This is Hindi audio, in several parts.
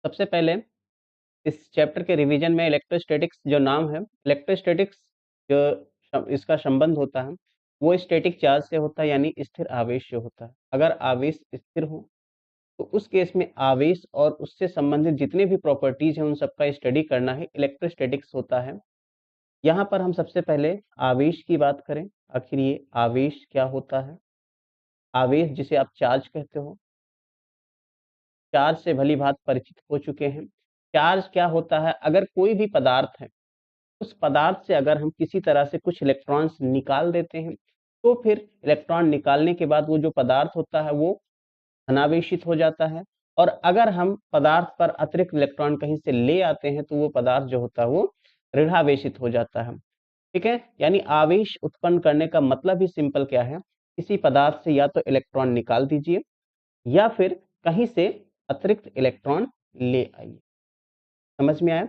सबसे पहले इस चैप्टर के रिवीजन में इलेक्ट्रोस्टैटिक्स जो नाम है, इलेक्ट्रोस्टैटिक्स जो इसका संबंध होता है वो स्टैटिक चार्ज से होता है, यानी स्थिर आवेश से होता है। अगर आवेश स्थिर हो तो उस केस में आवेश और उससे संबंधित जितने भी प्रॉपर्टीज हैं उन सबका स्टडी करना है, इलेक्ट्रोस्टैटिक्स होता है। यहाँ पर हम सबसे पहले आवेश की बात करें। आखिर ये आवेश क्या होता है? आवेश जिसे आप चार्ज कहते हो, चार्ज से भली भांति परिचित हो चुके हैं। चार्ज क्या होता है? अगर कोई भी पदार्थ है, उस पदार्थ से अगर हम किसी तरह से कुछ इलेक्ट्रॉन्स निकाल देते हैं, तो फिर इलेक्ट्रॉन निकालने के बाद वो जो पदार्थ होता है वो धनावेशित हो जाता है। और अगर हम पदार्थ पर अतिरिक्त इलेक्ट्रॉन कहीं से ले आते हैं तो वो पदार्थ जो होता है वो ऋणावेशित हो जाता है। ठीक है, यानी आवेश उत्पन्न करने का मतलब ही सिंपल क्या है, किसी पदार्थ से या तो इलेक्ट्रॉन निकाल दीजिए या फिर कहीं से अतिरिक्त इलेक्ट्रॉन ले आइए। समझ में आया?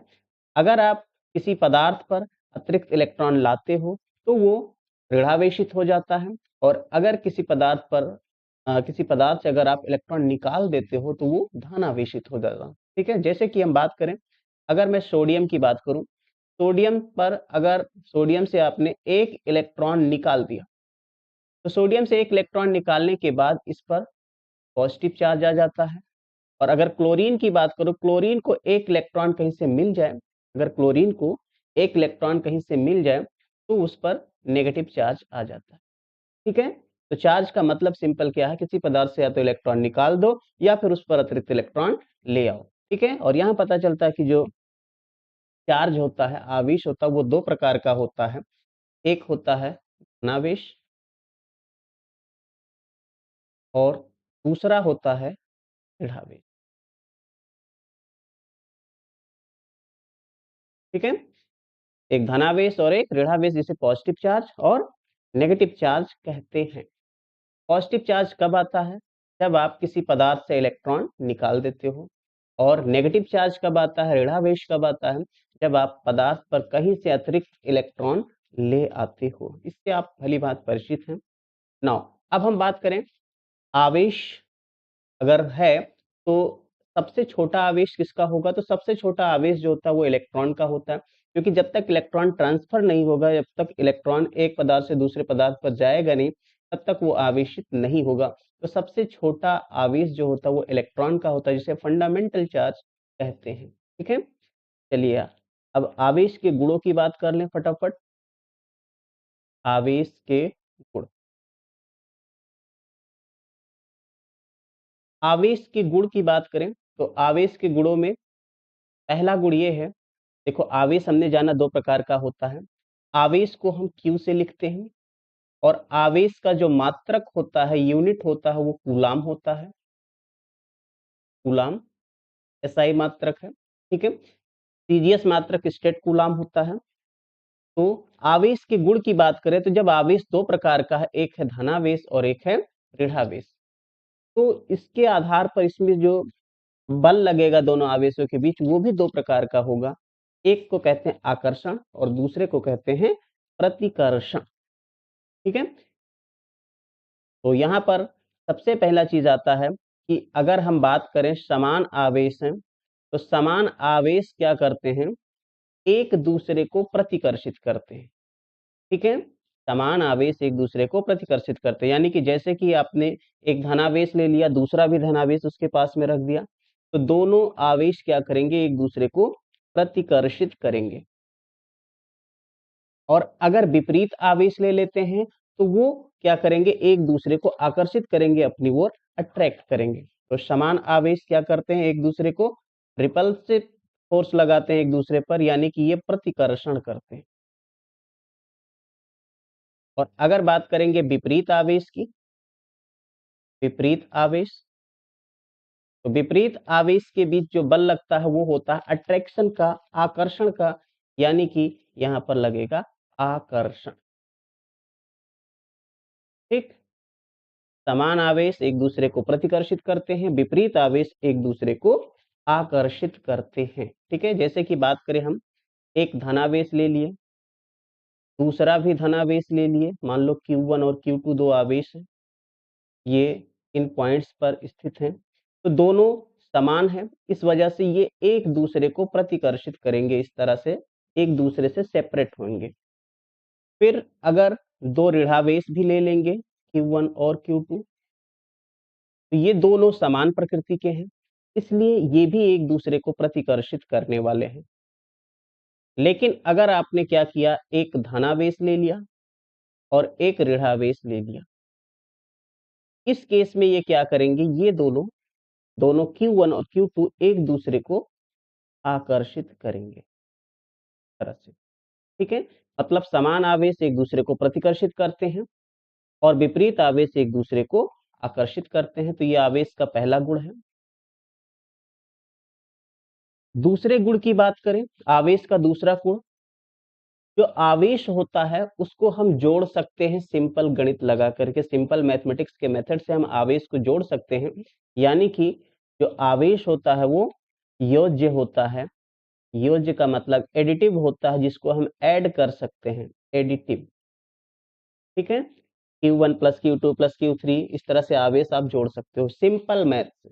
अगर आप किसी पदार्थ पर अतिरिक्त इलेक्ट्रॉन लाते हो तो वो ऋणावेशित हो जाता है, और अगर किसी पदार्थ पर किसी पदार्थ से अगर आप इलेक्ट्रॉन निकाल देते हो तो वो धनावेशित हो जाता है। ठीक है, जैसे कि हम बात करें, अगर मैं सोडियम की बात करूं, सोडियम पर अगर सोडियम से आपने एक इलेक्ट्रॉन निकाल दिया, तो सोडियम से एक इलेक्ट्रॉन निकालने के बाद इस पर पॉजिटिव चार्ज आ जाता है। और अगर क्लोरीन की बात करो, क्लोरीन को एक इलेक्ट्रॉन कहीं से मिल जाए, अगर क्लोरीन को एक इलेक्ट्रॉन कहीं से मिल जाए तो उस पर नेगेटिव चार्ज आ जाता है। ठीक है, तो चार्ज का मतलब सिंपल क्या है, किसी पदार्थ से या तो इलेक्ट्रॉन निकाल दो या फिर उस पर अतिरिक्त इलेक्ट्रॉन ले आओ। ठीक है, और यहाँ पता चलता है कि जो चार्ज होता है, आवेश होता है, वो दो प्रकार का होता है। एक होता है धनावेश और दूसरा होता है ऋणावेश। ठीक है, एक धनावेश और एक ऋणावेश, जिसे पॉजिटिव चार्ज और नेगेटिव चार्ज कहते हैं। पॉजिटिव चार्ज कब आता है? जब आप किसी पदार्थ से इलेक्ट्रॉन निकाल देते हो। और नेगेटिव चार्ज कब आता है, ऋणावेश कब आता है? जब आप पदार्थ पर कहीं से अतिरिक्त इलेक्ट्रॉन ले आते हो। इससे आप भली बात परिचित हैं। नाउ अब हम बात करें, आवेश अगर है तो सबसे छोटा आवेश किसका होगा? तो सबसे छोटा आवेश जो होता है वो इलेक्ट्रॉन का होता है, क्योंकि जब तक इलेक्ट्रॉन ट्रांसफर नहीं होगा, जब तक इलेक्ट्रॉन एक पदार्थ से दूसरे पदार्थ पर जाएगा नहीं, तब तक वो आवेशित नहीं होगा। तो सबसे छोटा आवेश जो होता है वो इलेक्ट्रॉन का होता है, जिसे फंडामेंटल चार्ज कहते हैं। ठीक है, चलिए अब आवेश के गुणों की बात कर लें फटाफट। आवेश के गुण, आवेश के गुण की बात करें तो आवेश के गुणों में पहला गुण ये है, देखो आवेश हमने जाना दो प्रकार का होता है। आवेश को हम Q से लिखते हैं, और आवेश का जो मात्रक होता है, यूनिट होता है, वो कूलाम होता है। कूलाम एसआई मात्रक है। ठीक है, सीजीएस मात्रक स्टेट कूलाम होता है। तो आवेश के गुण की बात करें तो जब आवेश दो प्रकार का है, एक है धनावेश और एक है ऋणावेश, तो इसके आधार पर इसमें जो बल लगेगा दोनों आवेशों के बीच वो भी दो प्रकार का होगा। एक को कहते हैं आकर्षण और दूसरे को कहते हैं प्रतिकर्षण। ठीक है, तो यहाँ पर सबसे पहला चीज आता है कि अगर हम बात करें समान आवेश हैं, तो समान आवेश क्या करते हैं, एक दूसरे को प्रतिकर्षित करते हैं। ठीक है, समान आवेश एक दूसरे को प्रतिकर्षित करते हैं, यानी कि जैसे कि आपने एक धनावेश ले लिया, दूसरा भी धनावेश उसके पास में रख दिया, तो दोनों आवेश क्या करेंगे, एक दूसरे को प्रतिकर्षित करेंगे। और अगर विपरीत आवेश ले लेते हैं तो वो क्या करेंगे, एक दूसरे को आकर्षित करेंगे, अपनी ओर अट्रैक्ट करेंगे। तो समान आवेश क्या करते हैं, एक दूसरे को रिपल्सिव फोर्स लगाते हैं एक दूसरे पर, यानी कि ये प्रतिकर्षण करते हैं। और अगर बात करेंगे विपरीत आवेश की, विपरीत आवेश, तो विपरीत आवेश के बीच जो बल लगता है वो होता है अट्रैक्शन का, आकर्षण का, यानी कि यहां पर लगेगा आकर्षण। ठीक, समान आवेश एक दूसरे को प्रतिकर्षित करते हैं, विपरीत आवेश एक दूसरे को आकर्षित करते हैं। ठीक है, जैसे कि बात करें हम, एक धनावेश ले लिए, दूसरा भी धनावेश ले लिए, मान लो Q1 और Q2 दो आवेश हैं, ये इन पॉइंट्स पर स्थित हैं, तो दोनों समान है, इस वजह से ये एक दूसरे को प्रतिकर्षित करेंगे, इस तरह से एक दूसरे से सेपरेट होंगे। फिर अगर दो ऋणावेश भी ले लेंगे Q1 और Q2, तो ये दोनों समान प्रकृति के हैं, इसलिए ये भी एक दूसरे को प्रतिकर्षित करने वाले हैं। लेकिन अगर आपने क्या किया, एक धनावेश ले लिया और एक ऋणावेश ले लिया, इस केस में ये क्या करेंगे, ये दोनों दोनों Q1 और Q2 एक दूसरे को आकर्षित करेंगे इस तरह से। ठीक है, मतलब समान आवेश एक दूसरे को प्रतिकर्षित करते हैं और विपरीत आवेश एक दूसरे को आकर्षित करते हैं। तो ये आवेश का पहला गुण है। दूसरे गुण की बात करें, आवेश का दूसरा गुण, जो आवेश होता है उसको हम जोड़ सकते हैं सिंपल गणित लगा करके, सिंपल मैथमेटिक्स के मेथड से हम आवेश को जोड़ सकते हैं। यानी कि जो आवेश होता है वो योज्य होता है। योज्य का मतलब एडिटिव होता है, जिसको हम ऐड कर सकते हैं, एडिटिव। ठीक है, Q1 plus Q2 plus Q3, इस तरह से आवेश आप जोड़ सकते हो सिंपल मैथ से,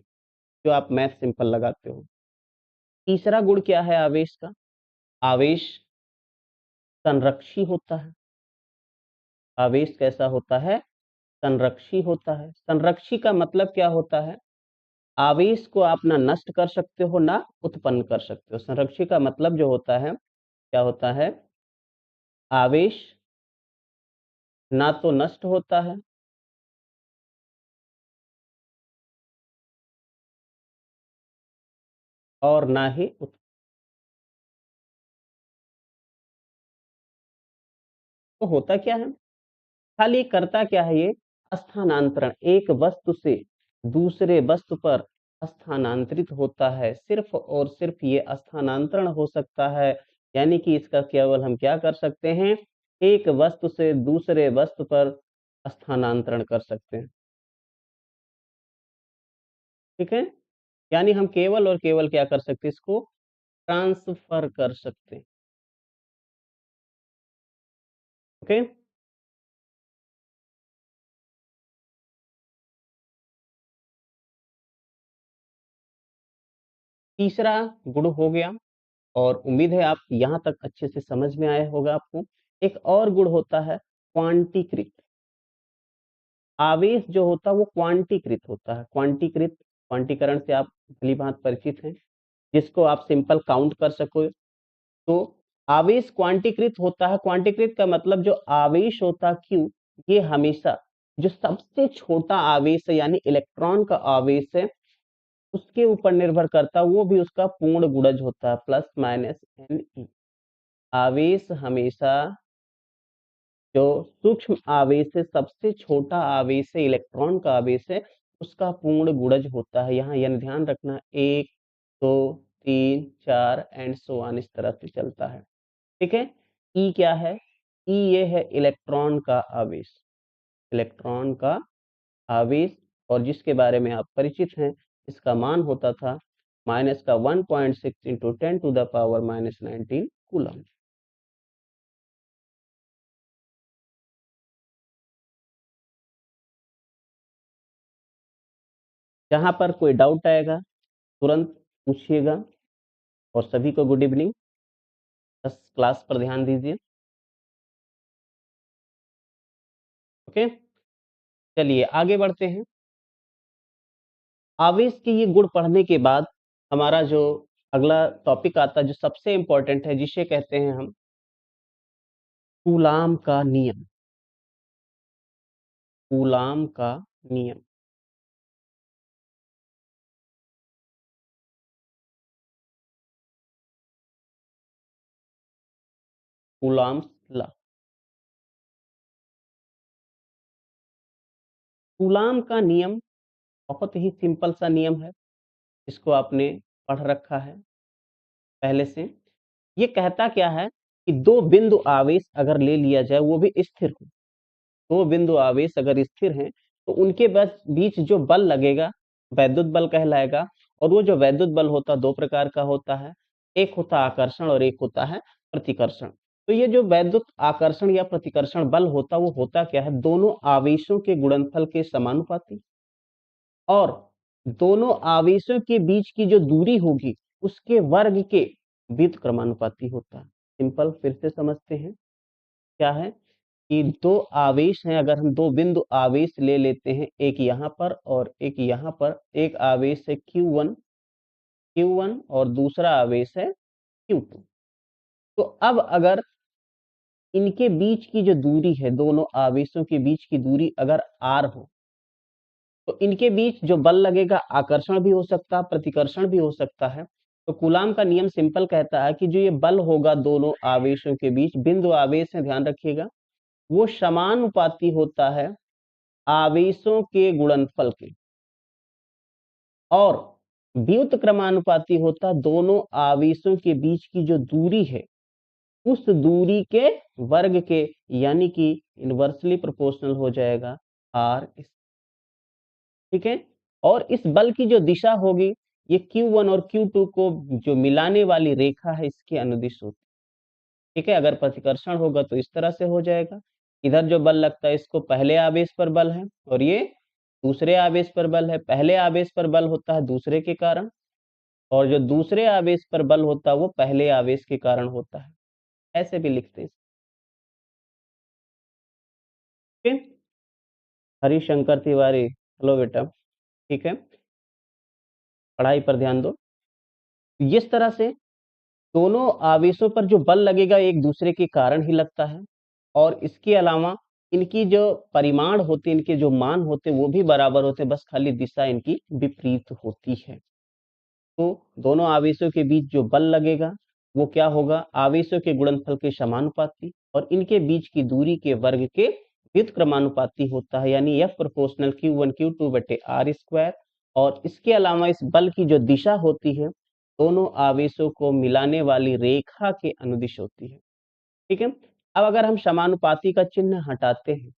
जो आप मैथ सिंपल लगाते हो। तीसरा गुण क्या है आवेश का, आवेश संरक्षी होता है। आवेश कैसा होता है, संरक्षी होता है। संरक्षी का मतलब क्या होता है, आवेश को आप ना नष्ट कर सकते हो ना उत्पन्न कर सकते हो। संरक्षी का मतलब जो होता है, क्या होता है, आवेश ना तो नष्ट होता है और ना ही तो होता क्या है, खाली करता क्या है, ये स्थानांतरण, एक वस्तु से दूसरे वस्तु पर स्थानांतरित होता है। सिर्फ और सिर्फ ये स्थानांतरण हो सकता है, यानी कि इसका केवल हम क्या कर सकते हैं, एक वस्तु से दूसरे वस्तु पर स्थानांतरण कर सकते हैं। ठीक है, यानी हम केवल और केवल क्या कर सकते हैं, इसको ट्रांसफर कर सकते हैं। ओके, तीसरा गुण हो गया, और उम्मीद है आप यहाँ तक अच्छे से समझ में आया होगा आपको। एक और गुण होता है क्वांटीकृत। आवेश जो होता है वो क्वांटीकृत होता है। क्वांटीकृत, क्वांटीकरण से आप भली भांति परिचित हैं, जिसको आप सिंपल काउंट कर सको। तो आवेश क्वांटीकृत होता है। क्वांटीकृत का मतलब जो आवेश होता Q, ये हमेशा जो सबसे छोटा आवेश है यानी इलेक्ट्रॉन का आवेश है, उसके ऊपर निर्भर करता है, वो भी उसका पूर्ण गुणज होता है, प्लस माइनस Ne। आवेश हमेशा जो सूक्ष्म आवेश है, सबसे छोटा आवेश है, इलेक्ट्रॉन का आवेश है, उसका पूर्ण गुणज होता है। यहाँ यानी ध्यान रखना, 1 2 3 4 एंड सो ऑन, इस तरह से चलता है। ठीक है, ई क्या है, ई ये है इलेक्ट्रॉन का आवेश। इलेक्ट्रॉन का आवेश, और जिसके बारे में आप परिचित हैं, इसका मान होता था माइनस का 1.6 इंटू 10⁻⁻19 कूलम। जहां पर कोई डाउट आएगा तुरंत पूछिएगा, और सभी को गुड इवनिंग। बस क्लास पर ध्यान दीजिए। ओके, चलिए आगे बढ़ते हैं। आवेश के ये गुण पढ़ने के बाद हमारा जो अगला टॉपिक आता है, जो सबसे इंपॉर्टेंट है, जिसे कहते हैं हम कूलाम का नियम। कूलाम का नियम, कूलाम्स लॉ। कूलाम का नियम बहुत ही सिंपल सा नियम है, इसको आपने पढ़ रखा है पहले से। ये कहता क्या है कि दो बिंदु आवेश अगर ले लिया जाए, वो भी स्थिर हो, दो बिंदु आवेश अगर स्थिर हैं, तो उनके बस बीच जो बल लगेगा वैद्युत बल कहलाएगा। और वो जो वैद्युत बल होता है दो प्रकार का होता है, एक होता है आकर्षण और एक होता है प्रतिकर्षण। तो ये जो वैद्युत आकर्षण या प्रतिकर्षण बल होता, वो होता क्या है, दोनों आवेशों के गुणनफल के समानुपाती। और दोनों आवेशों के बीच की जो दूरी होगी उसके वर्ग के व्युत्क्रमानुपाती होता है। सिंपल, फिर से समझते हैं क्या है कि दो आवेश हैं, अगर हम दो बिंदु आवेश ले लेते हैं, एक यहाँ पर और एक यहाँ पर, एक आवेश है Q1 और दूसरा आवेश है Q2। तो अब अगर इनके बीच की जो दूरी है, दोनों आवेशों के बीच की दूरी अगर r हो, तो इनके बीच जो बल लगेगा आकर्षण भी हो सकता है, प्रतिकर्षण भी हो सकता है। तो कूलाम का नियम सिंपल कहता है कि जो ये बल होगा दोनों आवेशों के बीच, बिंदु आवेश है, ध्यान रखिएगा, वो समानुपाती होता है आवेशों के गुणनफल के, और व्युत्क्रमानुपाती होता दोनों आवेशों के बीच की जो दूरी है उस दूरी के वर्ग के, यानी कि इनवर्सली प्रोपोर्शनल हो जाएगा r। ठीक है, और इस बल की जो दिशा होगी ये Q1 और Q2 को जो मिलाने वाली रेखा है इसके अनुदिश होती है। ठीक है, अगर प्रतिकर्षण होगा तो इस तरह से हो जाएगा, इधर जो बल लगता है इसको पहले आवेश पर बल है और ये दूसरे आवेश पर बल है। पहले आवेश पर बल होता है दूसरे के कारण, और जो दूसरे आवेश पर बल होता है वो पहले आवेश के कारण होता है। ऐसे भी लिखते हैं। ठीक है, हरिशंकर तिवारी, हेलो बेटा। ठीक है, पढ़ाई पर ध्यान दो। इस तरह से दोनों आवेशों पर जो बल लगेगा एक दूसरे के कारण ही लगता है, और इसके अलावा इनकी जो परिमाण होते, इनके जो मान होते वो भी बराबर होते, बस खाली दिशा इनकी विपरीत होती है। तो दोनों आवेशों के बीच जो बल लगेगा वो क्या होगा, आवेशों के गुणनफल के समानुपाती, और इनके बीच की दूरी के वर्ग के व्युत्क्रमानुपाती होता है, यानी F प्रोपोर्शनल Q1 Q2 बटे r स्क्वायर। और इसके अलावा इस बल की जो दिशा होती है दोनों आवेशों को मिलाने वाली रेखा के अनुदिश होती है। ठीक है, अब अगर हम समानुपाती का चिन्ह हटाते हैं,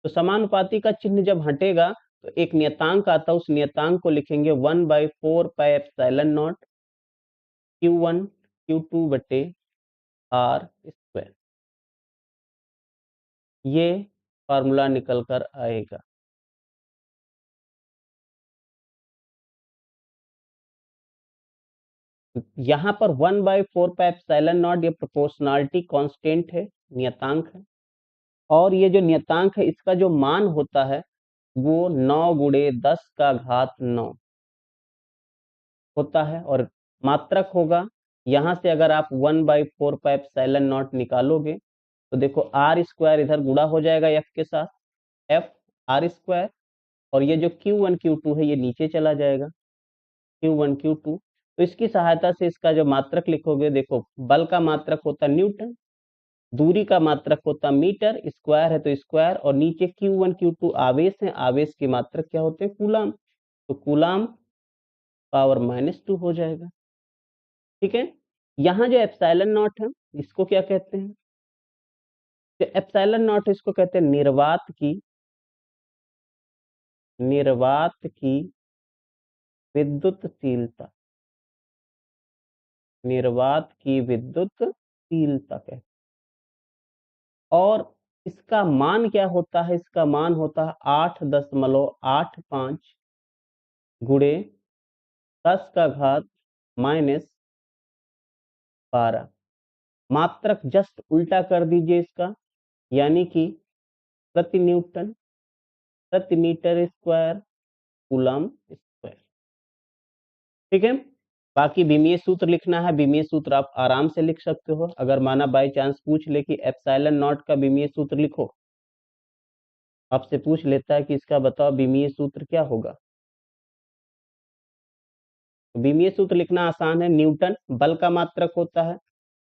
तो समानुपाती का चिन्ह जब हटेगा तो एक नियतांक आता है, उस नियतांक को लिखेंगे 1/4 pi epsilon not Q1 Q2 बटे r स्क्वायर। ये फार्मूला निकल कर आएगा। यहाँ पर 1/4 पाई एप्सिलॉन नॉट ये प्रोपोर्शनलिटी कांस्टेंट है, नियतांक है, और ये जो नियतांक है इसका जो मान होता है वो 9 गुणे 10 का घात 9 होता है, और मात्रक होगा, यहाँ से अगर आप 1/4 पाई एप्सिलॉन नॉट निकालोगे तो देखो आर स्क्वायर इधर गुणा हो जाएगा एफ के साथ, एफ आर स्क्वायर, और ये जो Q1 Q2 है ये नीचे चला जाएगा, Q1 Q2। तो इसकी सहायता से इसका जो मात्रक लिखोगे, देखो बल का मात्रक होता न्यूटन, दूरी का मात्रक होता मीटर, स्क्वायर है तो स्क्वायर, और नीचे Q1 Q2 आवेश है, आवेश की मात्रक क्या होते हैं, कूलाम, तो कूलाम पावर -2 हो जाएगा। ठीक है, यहाँ जो एप्सिलॉन नॉट है इसको क्या कहते हैं, जो एप्सिलॉन नॉट इसको कहते हैं निर्वात की विद्युतशीलता, निर्वात की विद्युतशीलता कहते हैं। और इसका मान क्या होता है, इसका मान होता है 8.85 गुणे 10 का घात -12। मात्रक जस्ट उल्टा कर दीजिए इसका, यानी कि प्रति न्यूटन प्रति मीटर स्क्वायर कूलम स्क्वायर। ठीक है, बाकी विमीय सूत्र लिखना है, विमीय सूत्र आप आराम से लिख सकते हो। अगर माना बाई चांस पूछ ले कि एप्सिलॉन नॉट का विमीय सूत्र लिखो, आपसे पूछ लेता है कि इसका बताओ विमीय सूत्र क्या होगा, विमीय सूत्र लिखना आसान है, न्यूटन बल का मात्रक होता है,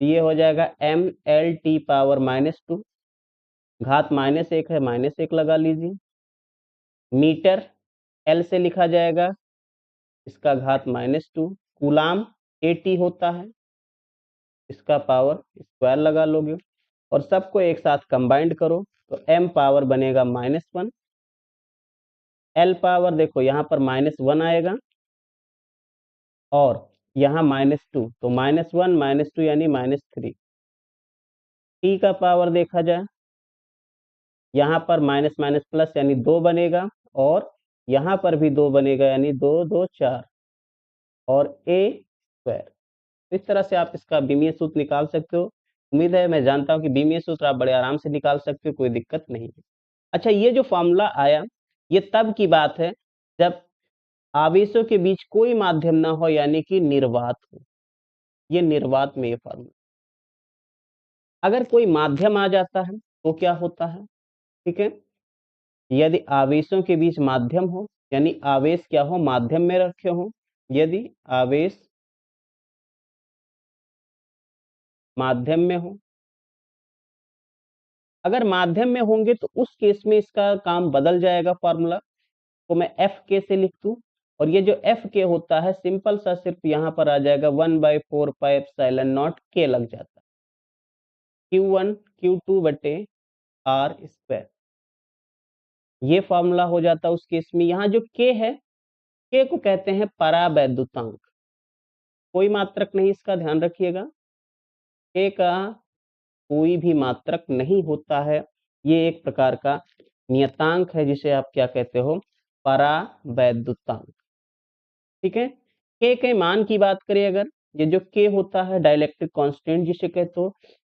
ये हो जाएगा mLT पावर -2, घात -1 है, -1 लगा लीजिए, मीटर L से लिखा जाएगा, इसका घात -2, कूलाम AT होता है, इसका पावर स्क्वायर लगा लोगे, और सबको एक साथ कंबाइंड करो तो m पावर बनेगा -1, L पावर देखो यहाँ पर -1 आएगा, और यहाँ -2, तो -1 -2 यानी -3। t का पावर देखा जाए यहाँ पर माइनस माइनस प्लस यानी 2 बनेगा, और यहाँ पर भी 2 बनेगा, यानी 2 2 4 और a स्क्वायर। इस तरह से आप इसका बीमीय सूत्र निकाल सकते हो। उम्मीद है, मैं जानता हूँ कि बीमीय सूत्र आप बड़े आराम से निकाल सकते हो, कोई दिक्कत नहीं है। अच्छा, ये जो फॉर्मूला आया, ये तब की बात है जब आवेशों के बीच कोई माध्यम ना हो, यानी कि निर्वात हो। ये निर्वात में ये फॉर्मूला। अगर कोई माध्यम आ जाता है तो क्या होता है? ठीक है, यदि आवेशों के बीच माध्यम हो, यानी आवेश क्या हो, माध्यम में रखे हो। यदि आवेश माध्यम में हो, अगर माध्यम में होंगे तो उस केस में इसका काम बदल जाएगा फॉर्मूला। तो मैं एफ के से लिख दूं, और ये जो एफ के होता है, सिंपल सा सिर्फ यहाँ पर आ जाएगा 1/4 पाई एप्सिलॉन नॉट के लग जाता है, Q1 Q2 बटे आर स्क्वायर। ये फॉर्मूला हो जाता है उस केस में। यहाँ जो के है, के को कहते हैं परावैद्युतांक। कोई मात्रक नहीं, इसका ध्यान रखिएगा। के का कोई भी मात्रक नहीं होता है, ये एक प्रकार का नियतांक है, जिसे आप क्या कहते हो, परावैद्युतांक। ठीक है, के मान की बात करें अगर, ये जो के होता है डाइलेक्ट्रिक कांस्टेंट जिसे कहते हो,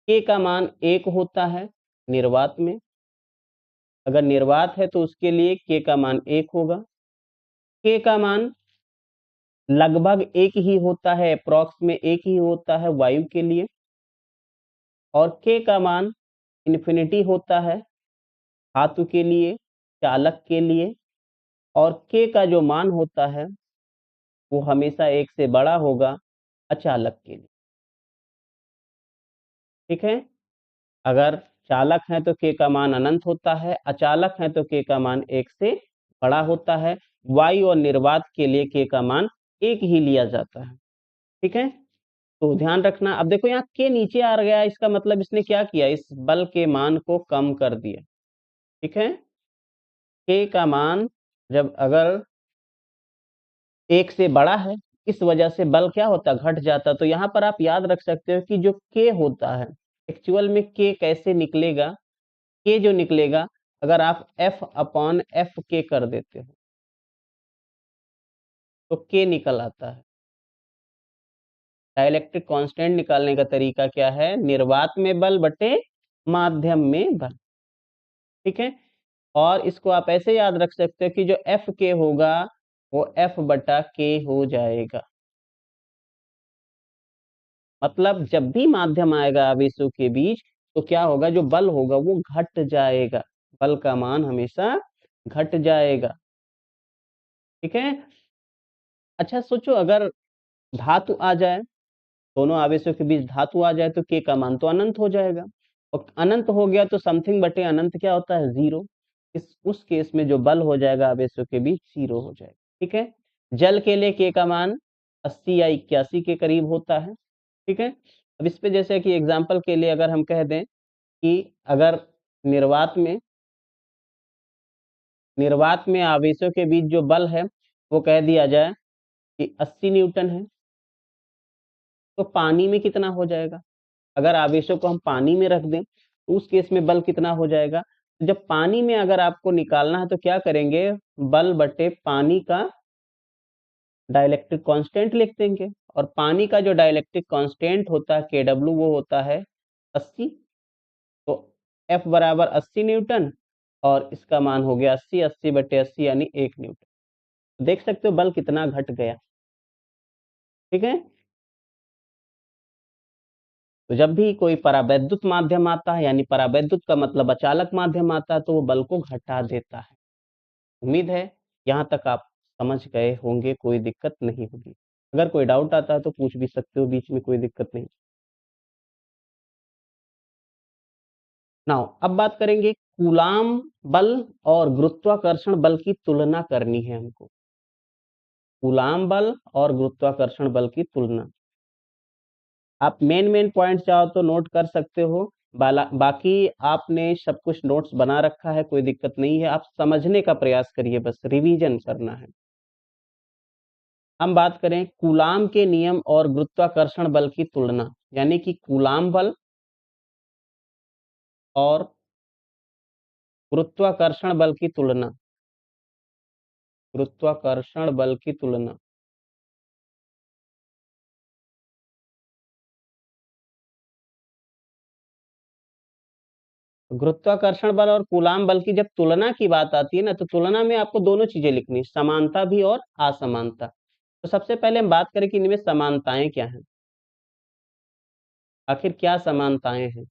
के का मान 1 होता है निर्वात में। अगर निर्वात है तो उसके लिए के का मान 1 होगा। के का मान लगभग 1 ही होता है, अप्रॉक्स में 1 ही होता है वायु के लिए। और के का मान इन्फिनिटी होता है धातु के लिए, चालक के लिए। और के का जो मान होता है वो हमेशा 1 से बड़ा होगा अचालक के लिए। ठीक है, अगर चालक है तो के का मान अनंत होता है, अचालक है तो के का मान 1 से बड़ा होता है। वायु और निर्वात के लिए के का मान 1 ही लिया जाता है। ठीक है, तो ध्यान रखना। अब देखो यहाँ के नीचे आ गया, इसका मतलब इसने क्या किया, इस बल के मान को कम कर दिया। ठीक है, के का मान जब अगर 1 से बड़ा है, इस वजह से बल क्या होता, घट जाता। तो यहाँ पर आप याद रख सकते हो कि जो के होता है, एक्चुअल में के कैसे निकलेगा। के जो निकलेगा, अगर आप एफ अपॉन एफ के कर देते हो तो के निकल आता है। डाइलेक्ट्रिक कांस्टेंट निकालने का तरीका क्या है, निर्वात में बल बटे माध्यम में बल। ठीक है, और इसको आप ऐसे याद रख सकते हो कि जो एफ के होगा वो एफ बटा के हो जाएगा। मतलब जब भी माध्यम आएगा आवेशों के बीच, तो क्या होगा, जो बल होगा वो घट जाएगा, बल का मान हमेशा घट जाएगा। ठीक है, अच्छा सोचो, अगर धातु आ जाए, दोनों आवेशों के बीच धातु आ जाए, तो के का मान तो अनंत हो जाएगा। और अनंत हो गया तो समथिंग बटे अनंत क्या होता है, 0। उस केस में जो बल हो जाएगा आवेशों के बीच 0 हो जाएगा। ठीक है, जल के लिए के का मान 80 या 81 के करीब होता है। ठीक है, अब इस पे जैसे कि एग्जाम्पल के लिए अगर हम कह दें कि अगर निर्वात में निर्वात में आवेशों के बीच जो बल है वो कह दिया जाए कि 80 न्यूटन है, तो पानी में कितना हो जाएगा? अगर आवेशों को हम पानी में रख दें तो उस केस में बल कितना हो जाएगा? तो जब पानी में अगर आपको निकालना है तो क्या करेंगे, बल बटे पानी का डाइलेक्ट्रिक कांस्टेंट लिख देंगे। और पानी का जो डाइलेक्ट्रिक कांस्टेंट होता है Kw, वो होता है 80। तो F बराबर 80 न्यूटन, और इसका मान हो गया 80, 80 बटे 80 यानी 1 न्यूटन। देख सकते हो बल कितना घट गया। ठीक है, तो जब भी कोई परावैद्युत माध्यम आता है, यानी परावैद्युत का मतलब अचालक माध्यम आता है, तो वो बल को घटा देता है। उम्मीद है यहाँ तक आप समझ गए होंगे, कोई दिक्कत नहीं होगी। अगर कोई डाउट आता है तो पूछ भी सकते हो बीच में, कोई दिक्कत नहीं। नाउ अब बात करेंगे कूलाम बल और गुरुत्वाकर्षण बल की तुलना करनी है हमको। कूलाम बल और गुरुत्वाकर्षण बल की तुलना। आप मेन पॉइंट चाहो तो नोट कर सकते हो, बाकी आपने सब कुछ नोट्स बना रखा है, कोई दिक्कत नहीं है। आप समझने का प्रयास करिए, बस रिवीजन करना है। हम बात करें कूलाम के नियम और गुरुत्वाकर्षण बल की तुलना, यानी कि कूलाम बल और गुरुत्वाकर्षण बल की तुलना। गुरुत्वाकर्षण बल की तुलना। गुरुत्वाकर्षण बल और कूलाम बल की जब तुलना की बात आती है ना, तो तुलना में आपको दोनों चीजें लिखनी, समानता भी और असमानता। तो सबसे पहले हम बात करें कि इनमें समानताएं क्या हैं। आखिर क्या समानताएं हैं?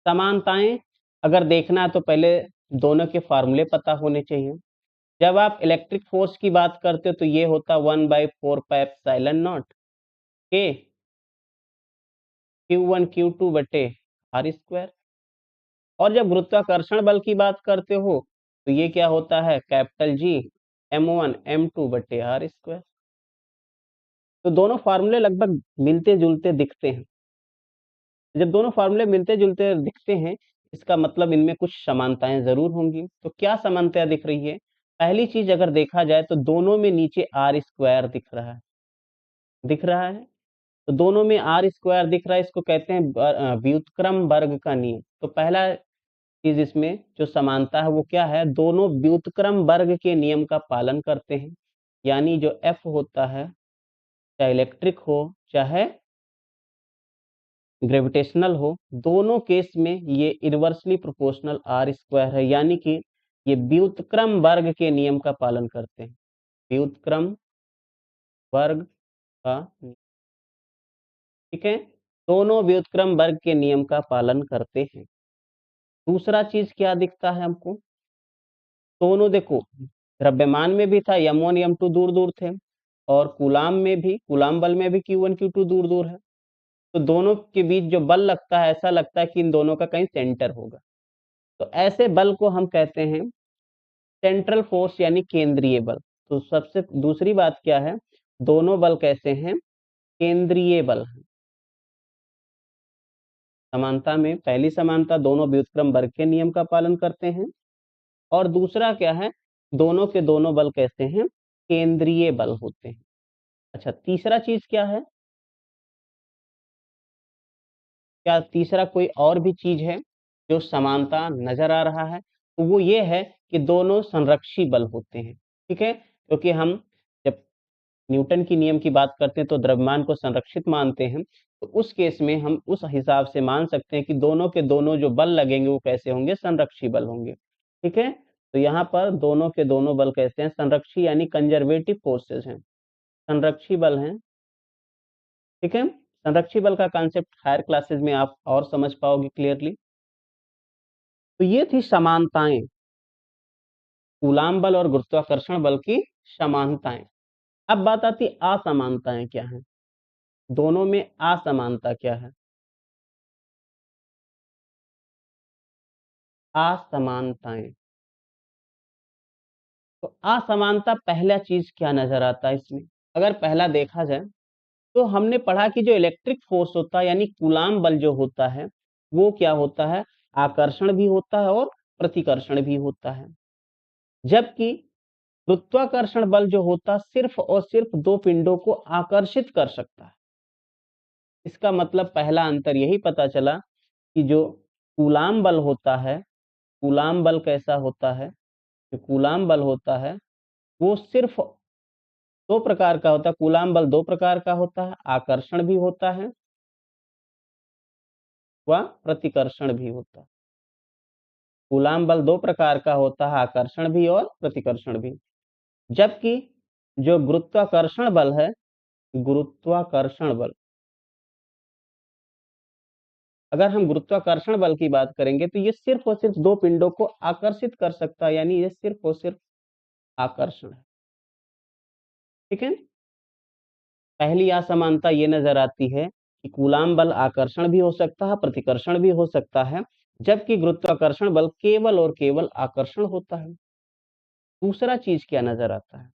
समानताएं अगर देखना है तो पहले दोनों के फॉर्मूले पता होने चाहिए। जब आप इलेक्ट्रिक फोर्स की बात करते हो तो ये होता 1/4πε0 के Q1 Q2/r²। और जब गुरुत्वाकर्षण बल की बात करते हो तो ये क्या होता है, कैपिटल जी M1 M2/r²। तो दोनों फार्मूले लगभग मिलते जुलते दिखते हैं। जब दोनों फार्मूले मिलते जुलते दिखते हैं, इसका मतलब इनमें कुछ समानताएं जरूर होंगी। तो क्या समानताएं दिख रही है? पहली चीज अगर देखा जाए तो दोनों में नीचे r² दिख रहा है, दिख रहा है। तो दोनों में r² दिख रहा है, इसको कहते हैं व्युत्क्रम वर्ग का नियम। तो पहला चीज इसमें जो समानता है वो क्या है, दोनों व्युत्क्रम वर्ग के नियम का पालन करते हैं। यानी जो F होता है, चाहे इलेक्ट्रिक हो चाहे ग्रेविटेशनल हो, दोनों केस में ये इनवर्सली प्रोपोर्शनल r² है। यानी कि ये व्युत्क्रम वर्ग के नियम का पालन करते हैं, व्युत्क्रम वर्ग का नियम। ठीक है, दोनों व्युत्क्रम वर्ग के नियम का पालन करते हैं। दूसरा चीज क्या दिखता है हमको, दोनों देखो, द्रव्यमान में भी था m1 m2 दूर दूर थे, और कूलाम में भी, कूलाम बल में भी Q1 Q2 दूर दूर है। तो दोनों के बीच जो बल लगता है, ऐसा लगता है कि इन दोनों का कहीं सेंटर होगा। तो ऐसे बल को हम कहते हैं सेंट्रल फोर्स, यानी केंद्रीय बल। तो सबसे दूसरी बात क्या है, दोनों बल कैसे हैं, केंद्रीय बल हैं। समानता में पहली समानता, दोनों व्युत्क्रम वर्ग के नियम का पालन करते हैं। और दूसरा क्या है, दोनों के दोनों बल कैसे हैं, केंद्रीय बल होते हैं। अच्छा, तीसरा चीज क्या है, क्या तीसरा कोई और भी चीज है जो समानता नजर आ रहा है? तो वो ये है कि दोनों संरक्षी बल होते हैं। ठीक है, क्योंकि हम जब न्यूटन की नियम की बात करते हैं तो द्रव्यमान को संरक्षित मानते हैं। तो उस केस में हम उस हिसाब से मान सकते हैं कि दोनों के दोनों जो बल लगेंगे वो कैसे होंगे, संरक्षी बल होंगे। ठीक है, तो यहाँ पर दोनों के दोनों बल कैसे हैं, संरक्षी यानी कंजर्वेटिव फोर्सेस हैं, संरक्षी बल हैं। ठीक है, संरक्षी बल का कॉन्सेप्ट हायर क्लासेस में आप और समझ पाओगे क्लियरली। तो ये थी समानताएं, कूलाम बल और गुरुत्वाकर्षण बल की समानताएं। अब बात आती असमानताएं क्या है, दोनों में असमानता क्या है। असमानताएं, तो असमानता पहला चीज क्या नजर आता है इसमें? अगर पहला देखा जाए तो हमने पढ़ा कि जो इलेक्ट्रिक फोर्स होता है, यानी कूलाम बल जो होता है, वो क्या होता है, आकर्षण भी होता है और प्रतिकर्षण भी होता है। जबकि गुरुत्वाकर्षण बल जो होता है सिर्फ और सिर्फ दो पिंडों को आकर्षित कर सकता है। इसका मतलब पहला अंतर यही पता चला कि जो कूलाम बल होता है, कूलाम बल कैसा होता है, जो कूलाम बल होता है वो सिर्फ दो प्रकार का होता है। कूलाम बल दो प्रकार का होता है, आकर्षण भी होता है व प्रतिकर्षण भी होता है। कूलाम बल दो प्रकार का होता है, आकर्षण भी और प्रतिकर्षण भी। जबकि जो गुरुत्वाकर्षण बल है, गुरुत्वाकर्षण बल, अगर हम गुरुत्वाकर्षण बल की बात करेंगे तो ये सिर्फ और सिर्फ दो पिंडों को आकर्षित कर सकता है, यानी ये सिर्फ और सिर्फ आकर्षण है। ठीक है, पहली असमानता ये नजर आती है कि कूलाम बल आकर्षण भी हो सकता है, प्रतिकर्षण भी हो सकता है, जबकि गुरुत्वाकर्षण बल केवल और केवल आकर्षण होता है। दूसरा चीज क्या नजर आता है,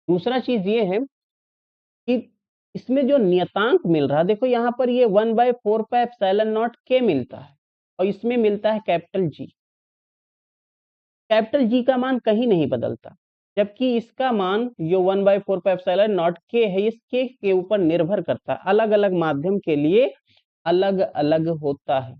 दूसरा चीज ये है कि इसमें जो नियतांक मिल रहा है, देखो यहाँ पर ये 1/4πε0 के मिलता है और इसमें मिलता है कैपिटल जी। कैपिटल जी का मान कहीं नहीं बदलता, जबकि इसका मान जो 1/4πε0 के है, इस के ऊपर निर्भर करता है, अलग अलग माध्यम के लिए अलग अलग होता है।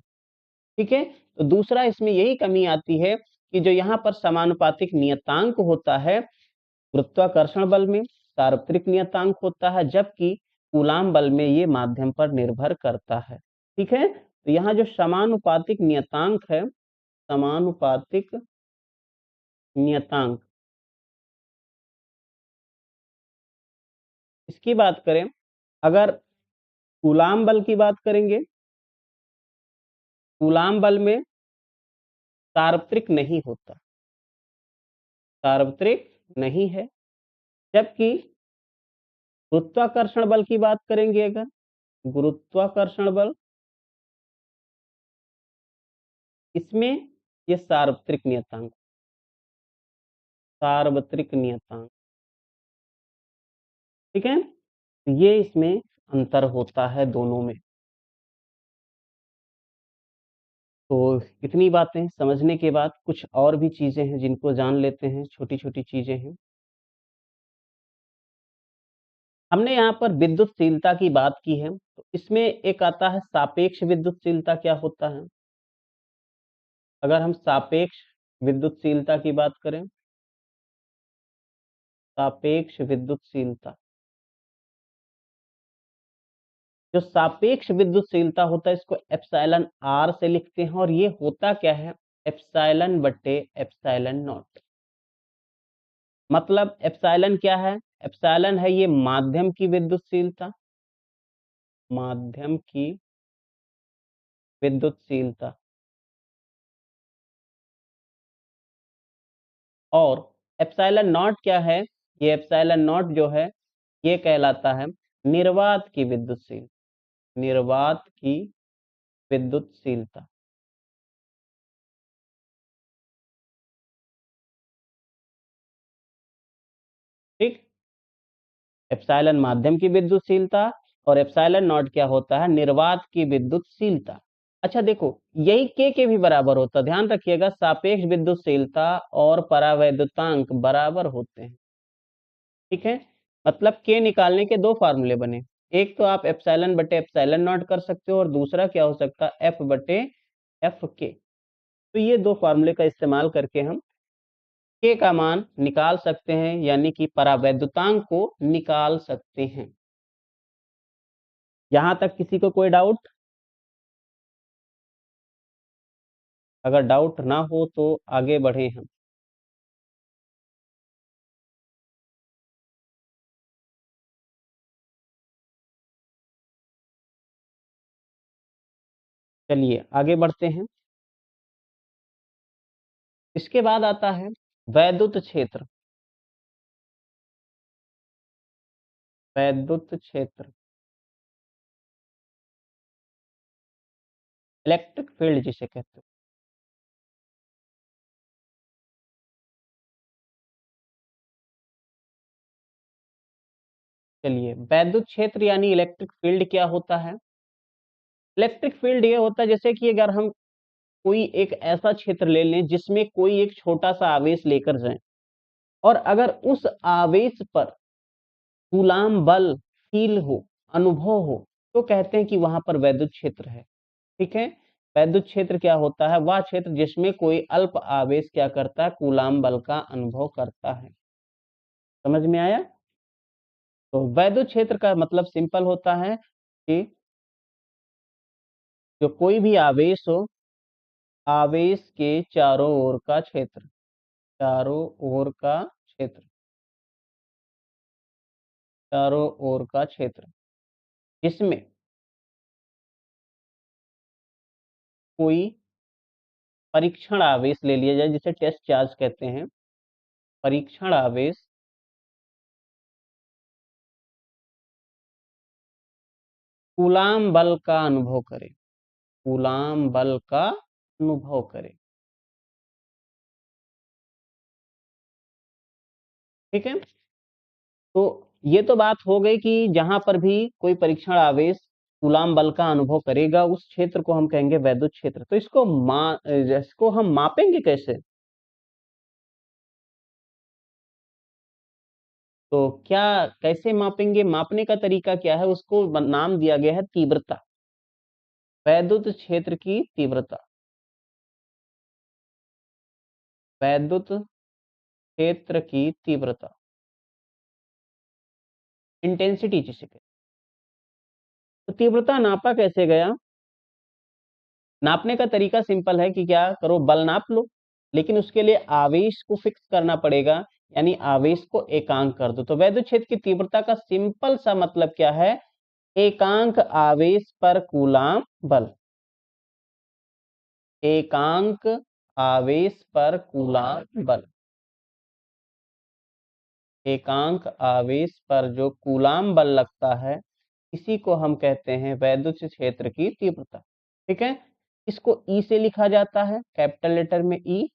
ठीक है, तो दूसरा इसमें यही कमी आती है कि जो यहाँ पर समानुपातिक नियतांक होता है गुरुत्वाकर्षण बल में सार्वत्रिक नियतांक होता है, जबकि कूलाम बल में ये माध्यम पर निर्भर करता है। ठीक है, तो यहाँ जो समानुपातिक नियतांक है, समानुपातिक नियतांक, इसकी बात करें, अगर कूलाम बल की बात करेंगे, कूलाम बल में सार्वत्रिक नहीं होता, सार्वत्रिक नहीं है, जबकि गुरुत्वाकर्षण बल की बात करेंगे, अगर गुरुत्वाकर्षण बल, इसमें ये सार्वत्रिक नियतांक, सार्वत्रिक नियतांक, ठीक है, ये इसमें अंतर होता है दोनों में। तो इतनी बातें समझने के बाद कुछ और भी चीजें हैं जिनको जान लेते हैं, छोटी-छोटी चीजें हैं। हमने यहाँ पर विद्युतशीलता की बात की है, तो इसमें एक आता है सापेक्ष विद्युतशीलता, क्या होता है? अगर हम सापेक्ष विद्युतशीलता की बात करें, सापेक्ष विद्युतशीलता, जो सापेक्ष विद्युतशीलता होता है इसको एप्सिलॉन आर से लिखते हैं, और ये होता क्या है? एप्सिलॉन बटे एप्सिलॉन नॉट। मतलब एप्सिलॉन क्या है? एप्सिलॉन है ये माध्यम की विद्युतशीलता, माध्यम की विद्युतशीलता, और एप्सिलॉन नॉट क्या है? ये एप्सिलॉन नॉट जो है ये कहलाता है निर्वात की विद्युतशीलता, निर्वात की विद्युतशीलता। ठीक, एप्सिलॉन माध्यम की विद्युतशीलता और एप्सिलॉन नॉट क्या होता है? निर्वात की विद्युतशीलता। अच्छा देखो, यही के भी बराबर होता है, ध्यान रखिएगा, सापेक्ष विद्युतशीलता और परावैद्युतांक बराबर होते हैं। ठीक है, मतलब के निकालने के दो फार्मूले बने, एक तो आप एप्सिलॉन बटे एप्सिलॉन नॉट कर सकते हो, और दूसरा क्या हो सकता है? एफ बटे एफ के। तो ये दो फार्मूले का इस्तेमाल करके हम के का मान निकाल सकते हैं, यानी कि परावैद्युतांक को निकाल सकते हैं। यहां तक किसी को कोई डाउट? अगर डाउट ना हो तो आगे बढ़े हम। चलिए आगे बढ़ते हैं। इसके बाद आता है वैद्युत क्षेत्र, वैद्युत क्षेत्र, इलेक्ट्रिक फील्ड जिसे कहते हैं। चलिए, वैद्युत क्षेत्र यानी इलेक्ट्रिक फील्ड क्या होता है? इलेक्ट्रिक फील्ड ये होता है जैसे कि अगर हम कोई एक ऐसा क्षेत्र ले लें जिसमें कोई एक छोटा सा आवेश लेकर जाएं, और अगर उस आवेश पर कूलाम बल फील हो, अनुभव हो, तो कहते हैं कि वहां पर वैद्युत क्षेत्र है। ठीक है, वैद्युत क्षेत्र क्या होता है? वह क्षेत्र जिसमें कोई अल्प आवेश क्या करता है? कूलाम बल का अनुभव करता है। समझ में आया? तो वैद्युत क्षेत्र का मतलब सिंपल होता है कि जो कोई भी आवेश हो, आवेश के चारों ओर का क्षेत्र, चारों ओर का क्षेत्र, चारों ओर का क्षेत्र, जिसमें कोई परीक्षण आवेश ले लिया जाए, जिसे टेस्ट चार्ज कहते हैं, परीक्षण आवेश कूलाम बल का अनुभव करे, कूलाम बल का अनुभव करे। ठीक है, तो ये तो बात हो गई कि जहां पर भी कोई परीक्षण आवेश कूलाम बल का अनुभव करेगा उस क्षेत्र को हम कहेंगे वैद्युत क्षेत्र। तो इसको हम मापेंगे कैसे? तो क्या, कैसे मापेंगे? मापने का तरीका क्या है? उसको नाम दिया गया है तीव्रता, वैद्युत क्षेत्र की तीव्रता। वैद्युत क्षेत्र की तीव्रता, इंटेंसिटी जिसे कहते हैं। तो तीव्रता नापा कैसे गया? नापने का तरीका सिंपल है कि क्या करो, बल नाप लो, लेकिन उसके लिए आवेश को फिक्स करना पड़ेगा, यानी आवेश को एकांक कर दो। तो वैद्युत क्षेत्र की तीव्रता का सिंपल सा मतलब क्या है? एकांक आवेश पर कूलाम बल। एकांक आवेश पर कूलाम बल। एकांक आवेश पर जो कूलाम बल लगता है, इसी को हम कहते हैं वैद्युत क्षेत्र की तीव्रता। ठीक है, इसको ई से लिखा जाता है, कैपिटल लेटर में ई।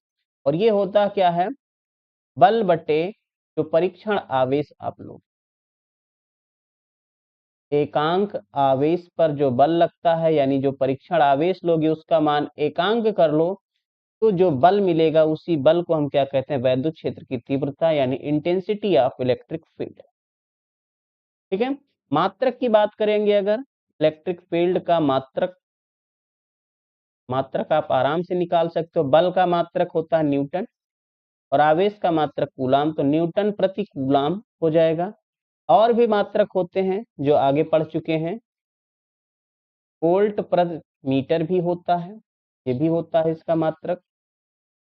और ये होता क्या है? बल बटे जो परीक्षण आवेश आप लोग, एकांक आवेश पर जो बल लगता है, यानी जो परीक्षण आवेश लोगे उसका मान एकांक कर लो, तो जो बल मिलेगा उसी बल को हम क्या कहते हैं? वैद्युत क्षेत्र की तीव्रता, यानी इंटेंसिटी ऑफ इलेक्ट्रिक फील्ड। ठीक है, मात्रक की बात करेंगे अगर, इलेक्ट्रिक फील्ड का मात्रक, मात्रक आप आराम से निकाल सकते हो। बल का मात्रक होता है न्यूटन और आवेश का मात्रक कूलाम, तो न्यूटन प्रति कूलाम हो जाएगा। और भी मात्रक होते हैं जो आगे पढ़ चुके हैं, वोल्ट प्रति मीटर भी होता है, ये भी होता है इसका मात्रक।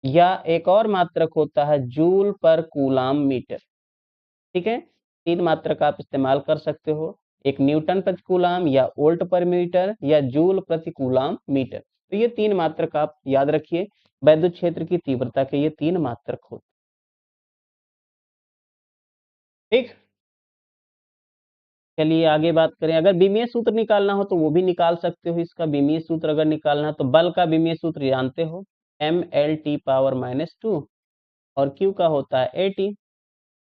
या एक और मात्रक होता है जूल पर कूलाम मीटर। ठीक है, तीन मात्रक आप इस्तेमाल कर सकते हो, एक न्यूटन प्रति कूलाम, या वोल्ट पर मीटर, या जूल प्रति कूलाम मीटर। तो ये तीन मात्रक आप याद रखिए, वैद्युत क्षेत्र की तीव्रता के ये तीन मात्रक होते। ठीक, चलिए आगे बात करें। अगर विमीय सूत्र निकालना हो तो वो भी निकाल सकते हो। इसका विमीय सूत्र अगर निकालना है तो बल का विमीय सूत्र जानते हो, mL/-2, और Q का होता है AT।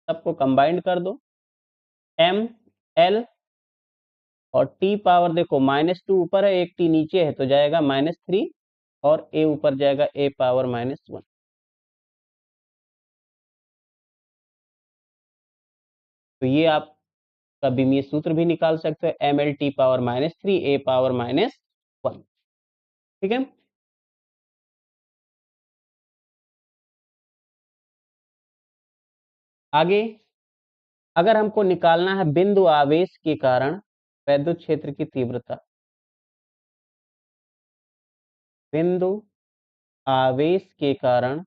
सबको कंबाइंड कर दो, m l और t पावर देखो -2 ऊपर है, एक t नीचे है, तो जाएगा -3, और a ऊपर जाएगा a पावर -1। तो ये आप का विमीय सूत्र भी निकाल सकते हो, mL/-3 a पावर -1। ठीक है, आगे अगर हमको निकालना है बिंदु आवेश के कारण वैद्युत क्षेत्र की तीव्रता, बिंदु आवेश के कारण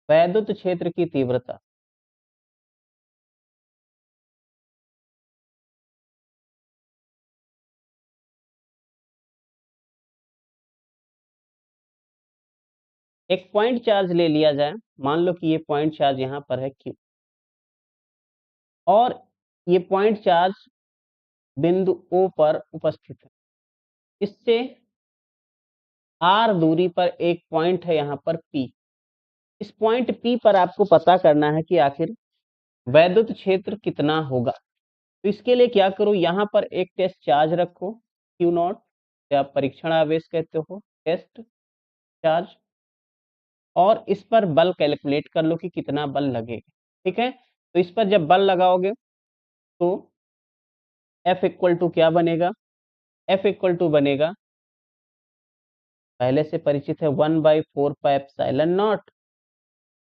वैद्युत क्षेत्र की तीव्रता, एक पॉइंट चार्ज ले लिया जाए, मान लो कि ये पॉइंट चार्ज यहाँ पर है Q, और ये पॉइंट चार्ज बिंदु O पर उपस्थित है। इससे R दूरी पर एक पॉइंट है यहाँ पर P। इस पॉइंट P पर आपको पता करना है कि आखिर वैद्युत क्षेत्र कितना होगा। तो इसके लिए क्या करो, यहाँ पर एक टेस्ट चार्ज रखो Q0, या आप परीक्षण आवेश कहते हो, टेस्ट चार्ज, और इस पर बल कैलकुलेट कर लो कि कितना बल लगेगा। ठीक है, तो इस पर जब बल लगाओगे तो F इक्वल टू क्या बनेगा? F इक्वल टू बनेगा, पहले से परिचित है, 1/4πε0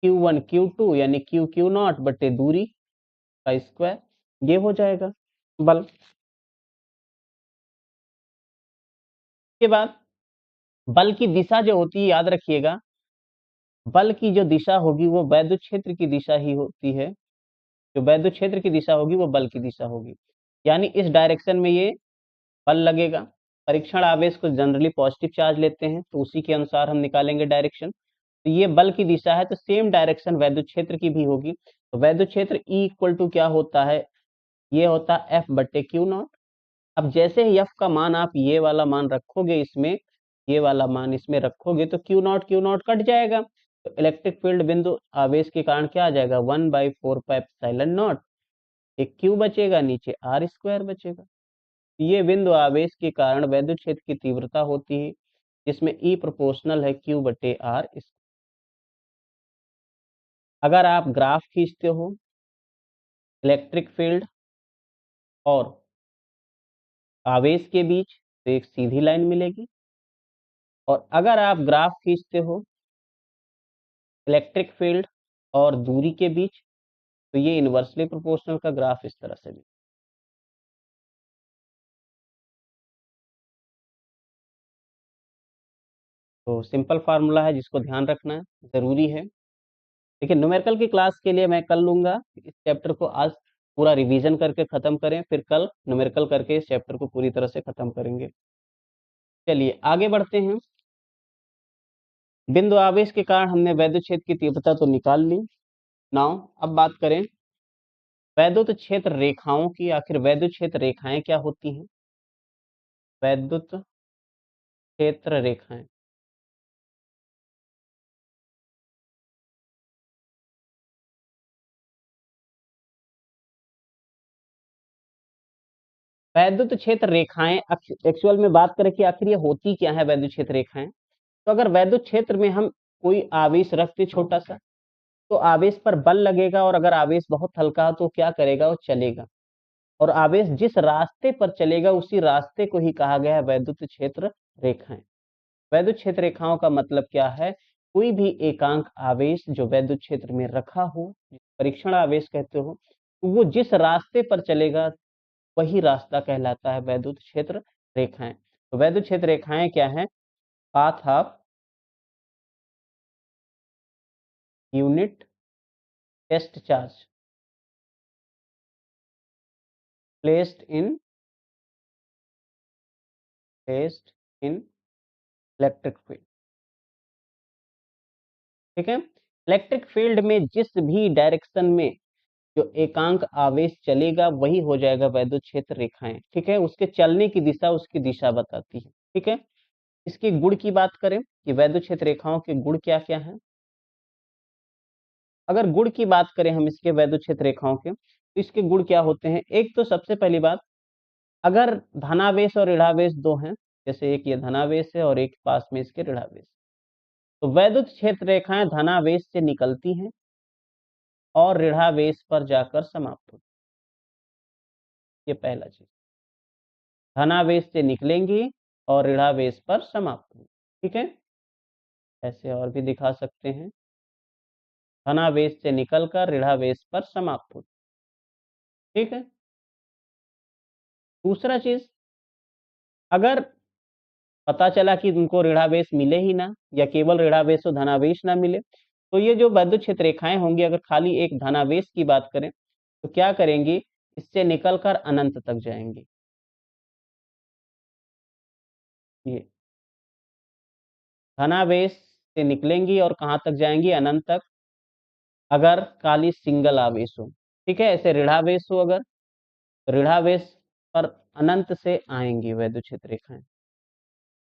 Q1 Q2 यानी Q Q0 बटे दूरी का स्क्वायर, ये हो जाएगा बल। के बाद बल की दिशा जो होती है, याद रखिएगा, बल की जो दिशा होगी वो वैद्युत क्षेत्र की दिशा ही होती है। जो वैद्युत क्षेत्र की दिशा होगी वो बल की दिशा होगी, यानी इस डायरेक्शन में ये बल लगेगा। परीक्षण आवेश को जनरली पॉजिटिव चार्ज लेते हैं, तो उसी के अनुसार हम निकालेंगे डायरेक्शन। तो ये बल की दिशा है, तो सेम डायरेक्शन वैद्युत क्षेत्र की भी होगी। तो वैद्युत क्षेत्र E इक्वल टू क्या होता है? ये होता है F/Q0। अब जैसे ही F का मान आप ये वाला मान रखोगे इसमें, ये वाला मान इसमें रखोगे, तो Q0 कट जाएगा। तो इलेक्ट्रिक फील्ड बिंदु आवेश के कारण क्या आ जाएगा? 1/4πε0। एक Q बचेगा, नीचे R² बचेगा। ये बिंदु आवेश के कारण वैद्युत क्षेत्र की तीव्रता होती है, जिसमें E प्रोपोर्शनल है Q/R। अगर आप ग्राफ खींचते हो इलेक्ट्रिक फील्ड और आवेश के बीच, तो एक सीधी लाइन मिलेगी। और अगर आप ग्राफ खींचते हो इलेक्ट्रिक फील्ड और दूरी के बीच, तो ये इनवर्सली प्रोपोर्शनल का ग्राफ इस तरह से भी। तो सिंपल फार्मूला है जिसको ध्यान रखना जरूरी है। देखिए न्यूमेरिकल की क्लास के लिए मैं कल लूंगा, इस चैप्टर को आज पूरा रिवीजन करके खत्म करें, फिर कल न्यूमेरिकल करके इस चैप्टर को पूरी तरह से खत्म करेंगे। चलिए आगे बढ़ते हैं। बिंदु आवेश के कारण हमने वैद्युत क्षेत्र की तीव्रता तो निकाल ली। नाउ अब बात करें वैद्युत क्षेत्र रेखाओं की। आखिर वैद्युत क्षेत्र रेखाएं क्या होती हैं? वैद्युत क्षेत्र रेखाएं, वैद्युत क्षेत्र रेखाएं एक्चुअल में बात करें कि आखिर ये होती क्या है वैद्युत क्षेत्र रेखाएं। तो अगर वैद्युत क्षेत्र में हम कोई आवेश रखते छोटा सा, तो आवेश पर बल लगेगा, और अगर आवेश बहुत हल्का हो तो क्या करेगा, वो चलेगा। और आवेश जिस रास्ते पर चलेगा उसी रास्ते को ही कहा गया है वैद्युत क्षेत्र रेखाएं। वैद्युत क्षेत्र रेखाओं का मतलब क्या है? कोई भी एकांक आवेश जो वैद्युत क्षेत्र में रखा हो, परीक्षण आवेश कहते हो, तो वो जिस रास्ते पर चलेगा वही रास्ता कहलाता है वैद्युत क्षेत्र रेखाएं। तो वैद्युत क्षेत्र रेखाएं क्या है? Path of unit test charge placed in electric field. ठीक है, इलेक्ट्रिक फील्ड में जिस भी डायरेक्शन में जो एकांक आवेश चलेगा वही हो जाएगा वैद्युत क्षेत्र रेखाएं। ठीक है, उसके चलने की दिशा उसकी दिशा बताती है। ठीक है, इसके गुण की बात करें कि वैद्युत क्षेत्र रेखाओं के गुण क्या क्या हैं। अगर गुण की बात करें हम इसके वैद्युत क्षेत्र रेखाओं के, तो इसके गुण क्या होते हैं? एक तो सबसे पहली बात, अगर धनावेश और ऋणावेश दो हैं, जैसे एक ये धनावेश है और एक पास में इसके ऋणावेश, तो वैद्युत क्षेत्र रेखाएं धनावेश से निकलती हैं और ऋणावेश पर जाकर समाप्त होती। ये पहला चीज, धनावेश से निकलेंगी और ऋणावेश पर समाप्त होंगी। ठीक है, ऐसे और भी दिखा सकते हैं, धनावेश से निकलकर ऋणावेश पर समाप्त होती। ठीक है, दूसरा चीज, अगर पता चला कि उनको ऋणावेश मिले ही ना, या केवल ऋणावेश और धनावेश ना मिले, तो ये जो वैद्युत क्षेत्र रेखाएं होंगी, अगर खाली एक धनावेश की बात करें तो क्या करेंगी, इससे निकलकर अनंत तक जाएंगी। ये धनावेश से निकलेंगी और कहां तक जाएंगी, अनंत तक, अगर खाली सिंगल आवेश हो। ठीक है, ऐसे ऋणावेश हो अगर, ऋणावेश पर अनंत से आएंगी वैद्युत क्षेत्र रेखाएं।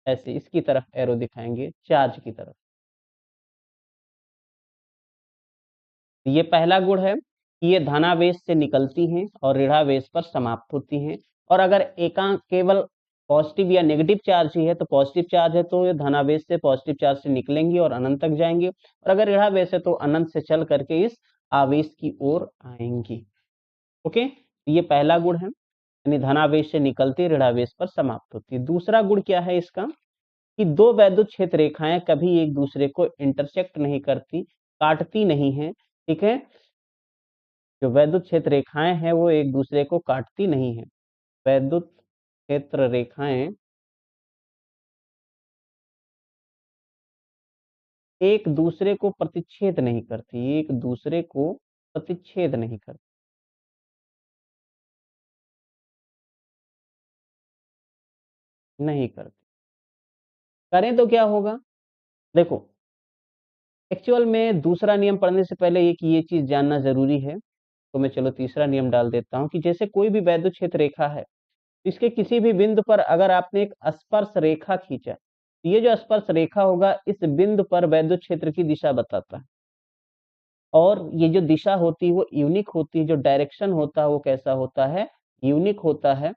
ऐसे इसकी तरफ एरो दिखाएंगे, चार्ज की तरफ। ये पहला गुण है कि ये धनावेश से निकलती हैं और ऋणावेश पर समाप्त होती हैं। और अगर एकांक केवल पॉजिटिव या नेगेटिव चार्ज ही है, तो पॉजिटिव चार्ज है तो ये धनावेश से पॉजिटिव चार्ज से निकलेंगी और अनंत तक जाएंगी, और अगर ऋणावेश है तो अनंत से चल करके इस आवेश की ओर आएंगी। ओके, ये पहला गुण है, यानी धनावेश से निकलती ऋणावेश पर समाप्त होती है। दूसरा गुण क्या है इसका, कि दो वैद्युत क्षेत्र रेखाएं कभी एक दूसरे को इंटरसेक्ट नहीं करती, काटती नहीं है। ठीक है, जो वैद्युत क्षेत्र रेखाएं हैं वो एक दूसरे को काटती नहीं है। वैद्युत क्षेत्र रेखाएं एक दूसरे को प्रतिच्छेद नहीं करती, एक दूसरे को प्रतिच्छेद नहीं करती, नहीं करती। करें तो क्या होगा, देखो एक्चुअल में दूसरा नियम पढ़ने से पहले ये चीज जानना जरूरी है। तो मैं चलो तीसरा नियम डाल देता हूं कि जैसे कोई भी वैद्युत क्षेत्र रेखा है, इसके किसी भी बिंदु पर अगर आपने एक स्पर्श रेखा खींचा, तो ये जो स्पर्श रेखा होगा इस बिंदु पर वैद्युत क्षेत्र की दिशा बताता है। और ये जो दिशा होती है वो यूनिक होती है, जो डायरेक्शन होता है वो कैसा होता है, यूनिक होता है,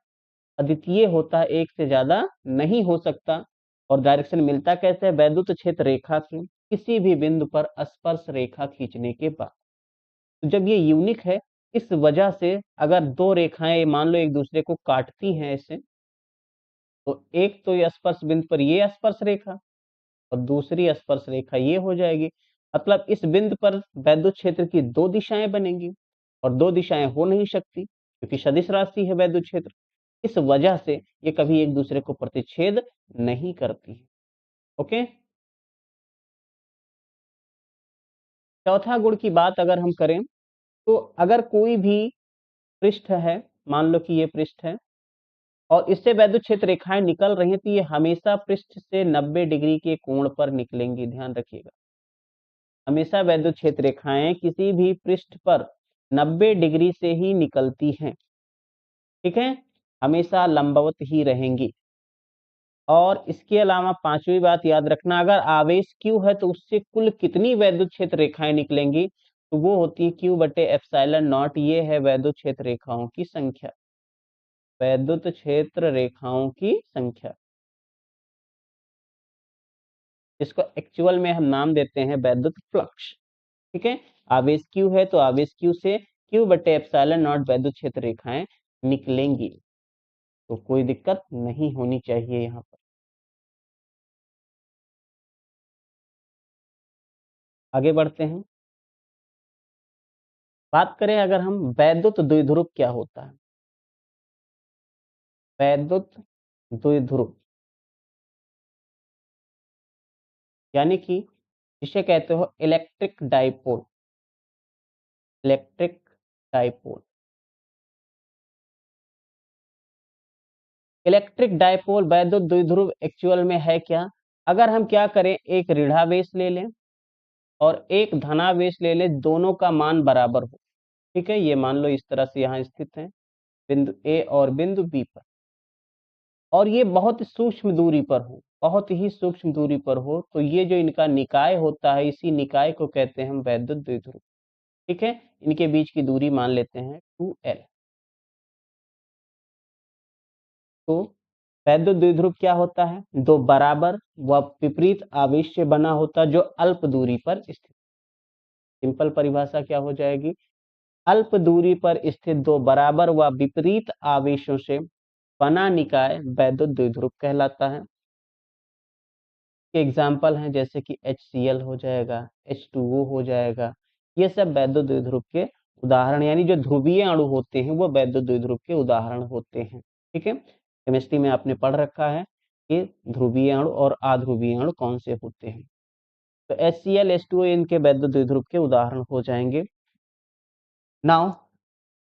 अद्वितीय होता है, एक से ज्यादा नहीं हो सकता। और डायरेक्शन मिलता कैसे है, वैद्युत क्षेत्र रेखा के किसी भी बिंदु पर स्पर्श रेखा खींचने के बाद। तो जब ये यूनिक है, इस वजह से अगर दो रेखाएं मान लो एक दूसरे को काटती हैं ऐसे, तो एक तो ये स्पर्श बिंदु पर ये स्पर्श रेखा, और दूसरी स्पर्श रेखा ये हो जाएगी। मतलब इस बिंदु पर वैद्युत क्षेत्र की दो दिशाएं बनेंगी और दो दिशाएं हो नहीं सकती क्योंकि सदिश राशि है वैद्युत क्षेत्र। इस वजह से ये कभी एक दूसरे को प्रतिच्छेद नहीं करती है। ओके। चौथा गुण की बात अगर हम करें तो अगर कोई भी पृष्ठ है, मान लो कि ये पृष्ठ है और इससे वैद्युत क्षेत्र रेखाएं निकल रही हैं तो ये हमेशा पृष्ठ से 90 डिग्री के कोण पर निकलेंगी। ध्यान रखिएगा, हमेशा वैद्युत क्षेत्र रेखाएं किसी भी पृष्ठ पर 90 डिग्री से ही निकलती हैं। ठीक है, हमेशा लंबवत ही रहेंगी। और इसके अलावा पांचवी बात याद रखना, अगर आवेश Q है तो उससे कुल कितनी वैद्युत क्षेत्र रेखाएं निकलेंगी, तो वो होती है Q बटे एप्सिलॉन नॉट। ये है वैद्युत क्षेत्र रेखाओं की संख्या, वैद्युत क्षेत्र रेखाओं की संख्या, जिसको एक्चुअल में हम नाम देते हैं वैद्युत फ्लक्स। ठीक है, आवेश Q है तो आवेश Q से Q बटे एप्सिलॉन नॉट वैद्युत क्षेत्र रेखाएं निकलेंगी। तो कोई दिक्कत नहीं होनी चाहिए यहाँ पर। आगे बढ़ते हैं। बात करें अगर हम वैद्युत द्विध्रुव क्या होता है। वैद्युत द्विध्रुव यानी कि जिसे कहते हो electric dipole. Electric dipole, electric dipole वैद्युत द्विध्रुव एक्चुअल में है क्या। अगर हम क्या करें, एक ऋणावेश ले लें और एक धनावेश ले लें, दोनों का मान बराबर हो। ठीक है, ये मान लो इस तरह से यहाँ स्थित है बिंदु ए और बिंदु बी पर, और ये बहुत सूक्ष्म दूरी पर हो, बहुत ही सूक्ष्म दूरी पर हो, तो ये जो इनका निकाय होता है, इसी निकाय को कहते हैं हम वैद्युत द्विध्रुव। ठीक है, इनके बीच की दूरी मान लेते हैं 2L। तो वैद्युत द्विध्रुव क्या होता है, दो बराबर व विपरीत आवेश से बना होता जो अल्प दूरी पर स्थित। सिंपल परिभाषा क्या हो जाएगी, अल्प दूरी पर स्थित दो बराबर व विपरीत आवेशों से बना निकाय वैद्युत द्विध्रुव कहलाता है। के एग्जाम्पल हैं जैसे कि HCl हो जाएगा, H2O हो जाएगा, ये सब वैद्युत द्विध्रुव के उदाहरण, यानी जो ध्रुवीय अणु होते हैं वो वैद्युत द्विध्रुव के उदाहरण होते हैं। ठीक है, केमिस्ट्री में आपने पढ़ रखा है कि ध्रुवीय अणु और अध्रुवीय अणु कौन से होते हैं। तो HCl H2O इनके वैद्युत द्विध्रुव के उदाहरण हो जाएंगे। नाउ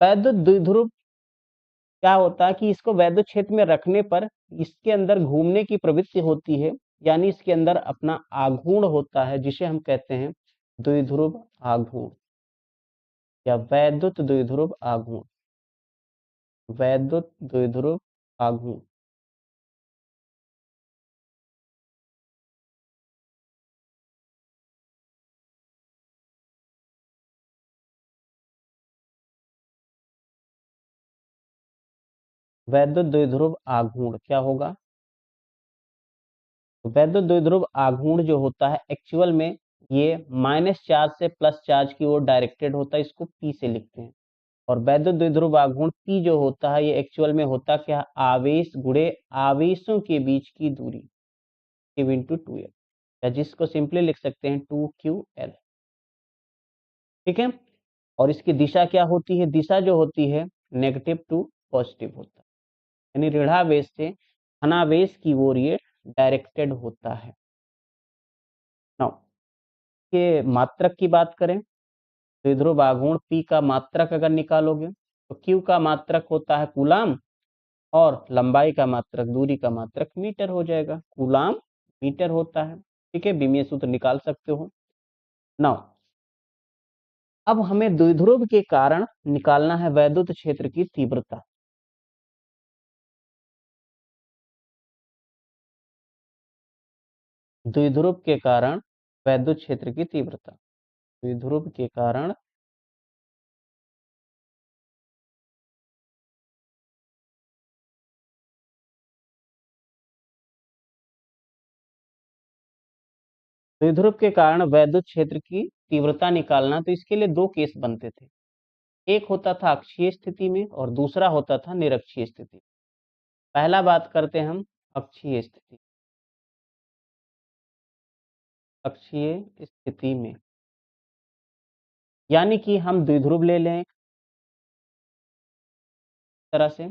वैद्युत द्विध्रुव क्या होता है कि इसको वैद्युत क्षेत्र में रखने पर इसके अंदर घूमने की प्रवृत्ति होती है, यानी इसके अंदर अपना आघूर्ण होता है जिसे हम कहते हैं द्विध्रुव आघूर्ण या वैद्युत द्विध्रुव आघूर्ण। वैद्युत द्विध्रुव आघूर्ण, वैद्युत द्विध्रुव आघूर्ण क्या होगा। तो वैद्युत द्विध्रुव आघूर्ण जो होता है एक्चुअल में ये माइनस चार्ज से प्लस चार्ज की ओर डायरेक्टेड होता है, इसको P से लिखते हैं। और वैद्युत द्विध्रुव आघूर्ण P जो होता है ये एक्चुअल में होता क्या, आवेश गुणे आवेशों के बीच की दूरी Q इंटू 2L, या जिसको सिंपली लिख सकते हैं 2QL। ठीक है, और इसकी दिशा क्या होती है, दिशा जो होती है नेगेटिव टू पॉजिटिव होता है, यानी ऋणावेश से धनावेश की ओर ये डायरेक्टेड होता है। नाउ के मात्रक की बात करें, द्विध्रुव आघूर्ण P का मात्रक अगर निकालोगे तो Q का मात्रक होता है कूलाम और लंबाई का मात्रक, दूरी का मात्रक मीटर हो जाएगा। कूलाम मीटर होता है। ठीक है, विमीय सूत्र निकाल सकते हो। नाउ अब हमें द्विध्रुव के कारण निकालना है वैद्युत क्षेत्र की तीव्रता। द्विध्रुव के कारण वैद्युत क्षेत्र की तीव्रता, द्विध्रुव के कारण द्विध्रुव के कारण वैद्युत क्षेत्र की तीव्रता निकालना, तो इसके लिए दो केस बनते थे। एक होता था अक्षीय स्थिति में और दूसरा होता था निरक्षीय स्थिति। पहला बात करते हैं हम अक्षीय स्थिति। अक्षीय स्थिति में, यानी कि हम द्विध्रुव ले लें एक तरह से,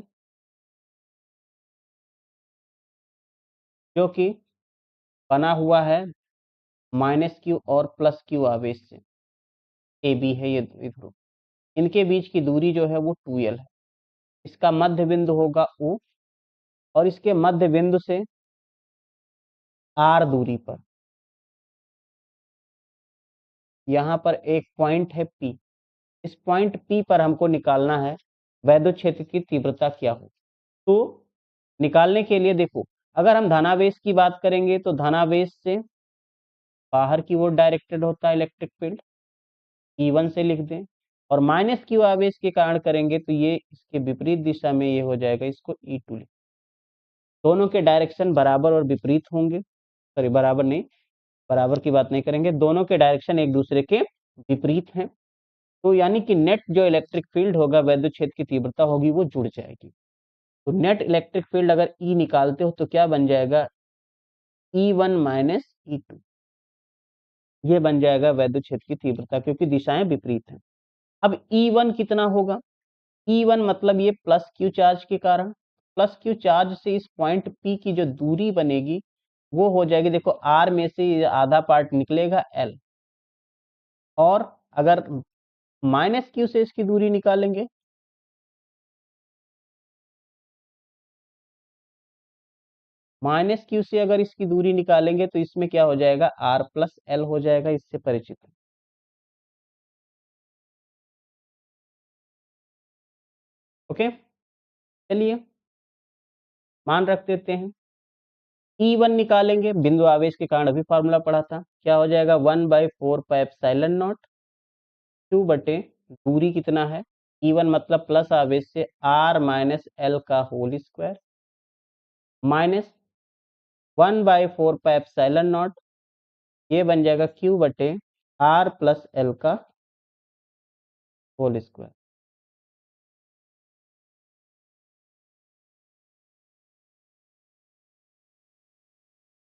जो कि बना हुआ है -q और +q आवेश से। ए बी है ये द्विध्रुव, इनके बीच की दूरी जो है वो 2l है। इसका मध्य बिंदु होगा O, और इसके मध्य बिंदु से r दूरी पर यहाँ पर एक पॉइंट है P। इस पॉइंट P पर हमको निकालना है वैद्युत क्षेत्र की तीव्रता क्या हो। तो निकालने के लिए देखो, अगर हम धनावेश की बात करेंगे तो धनावेश से बाहर की ओर डायरेक्टेड होता है इलेक्ट्रिक फील्ड, E1 से लिख दें, और -q आवेश के कारण करेंगे तो ये इसके विपरीत दिशा में ये हो जाएगा, इसको E2 लिख। दोनों के डायरेक्शन बराबर और विपरीत होंगे, सॉरी बराबर नहीं, बराबर की बात नहीं करेंगे, दोनों के डायरेक्शन एक दूसरे के विपरीत हैं। तो यानी कि नेट जो इलेक्ट्रिक फील्ड होगा, वैद्युत क्षेत्र की तीव्रता होगी, वो जुड़ जाएगी। तो नेट इलेक्ट्रिक फील्ड अगर E निकालते हो तो क्या बन जाएगा, E1 माइनस E2, ये बन जाएगा वैद्युत क्षेत्र की तीव्रता, क्योंकि दिशाएं विपरीत हैं। अब E1 कितना होगा, E1 मतलब ये प्लस क्यू चार्ज के कारण, प्लस क्यू चार्ज से इस पॉइंट P की जो दूरी बनेगी वो हो जाएगी, देखो R में से ये आधा पार्ट निकलेगा L, और अगर -q से इसकी दूरी निकालेंगे, -q से अगर इसकी दूरी निकालेंगे तो इसमें क्या हो जाएगा, R प्लस L हो जाएगा। इससे परिचित है, ओके। चलिए मान रख देते हैं, E1 निकालेंगे, बिंदु आवेश के कारण अभी फॉर्मूला पढ़ा था, क्या हो जाएगा 1/4πε0 q बटे दूरी कितना है, E1 मतलब प्लस आवेश से R माइनस एल का होल स्क्वायर, माइनस 1/4πε0, ये बन जाएगा q बटे R प्लस एल का whole square.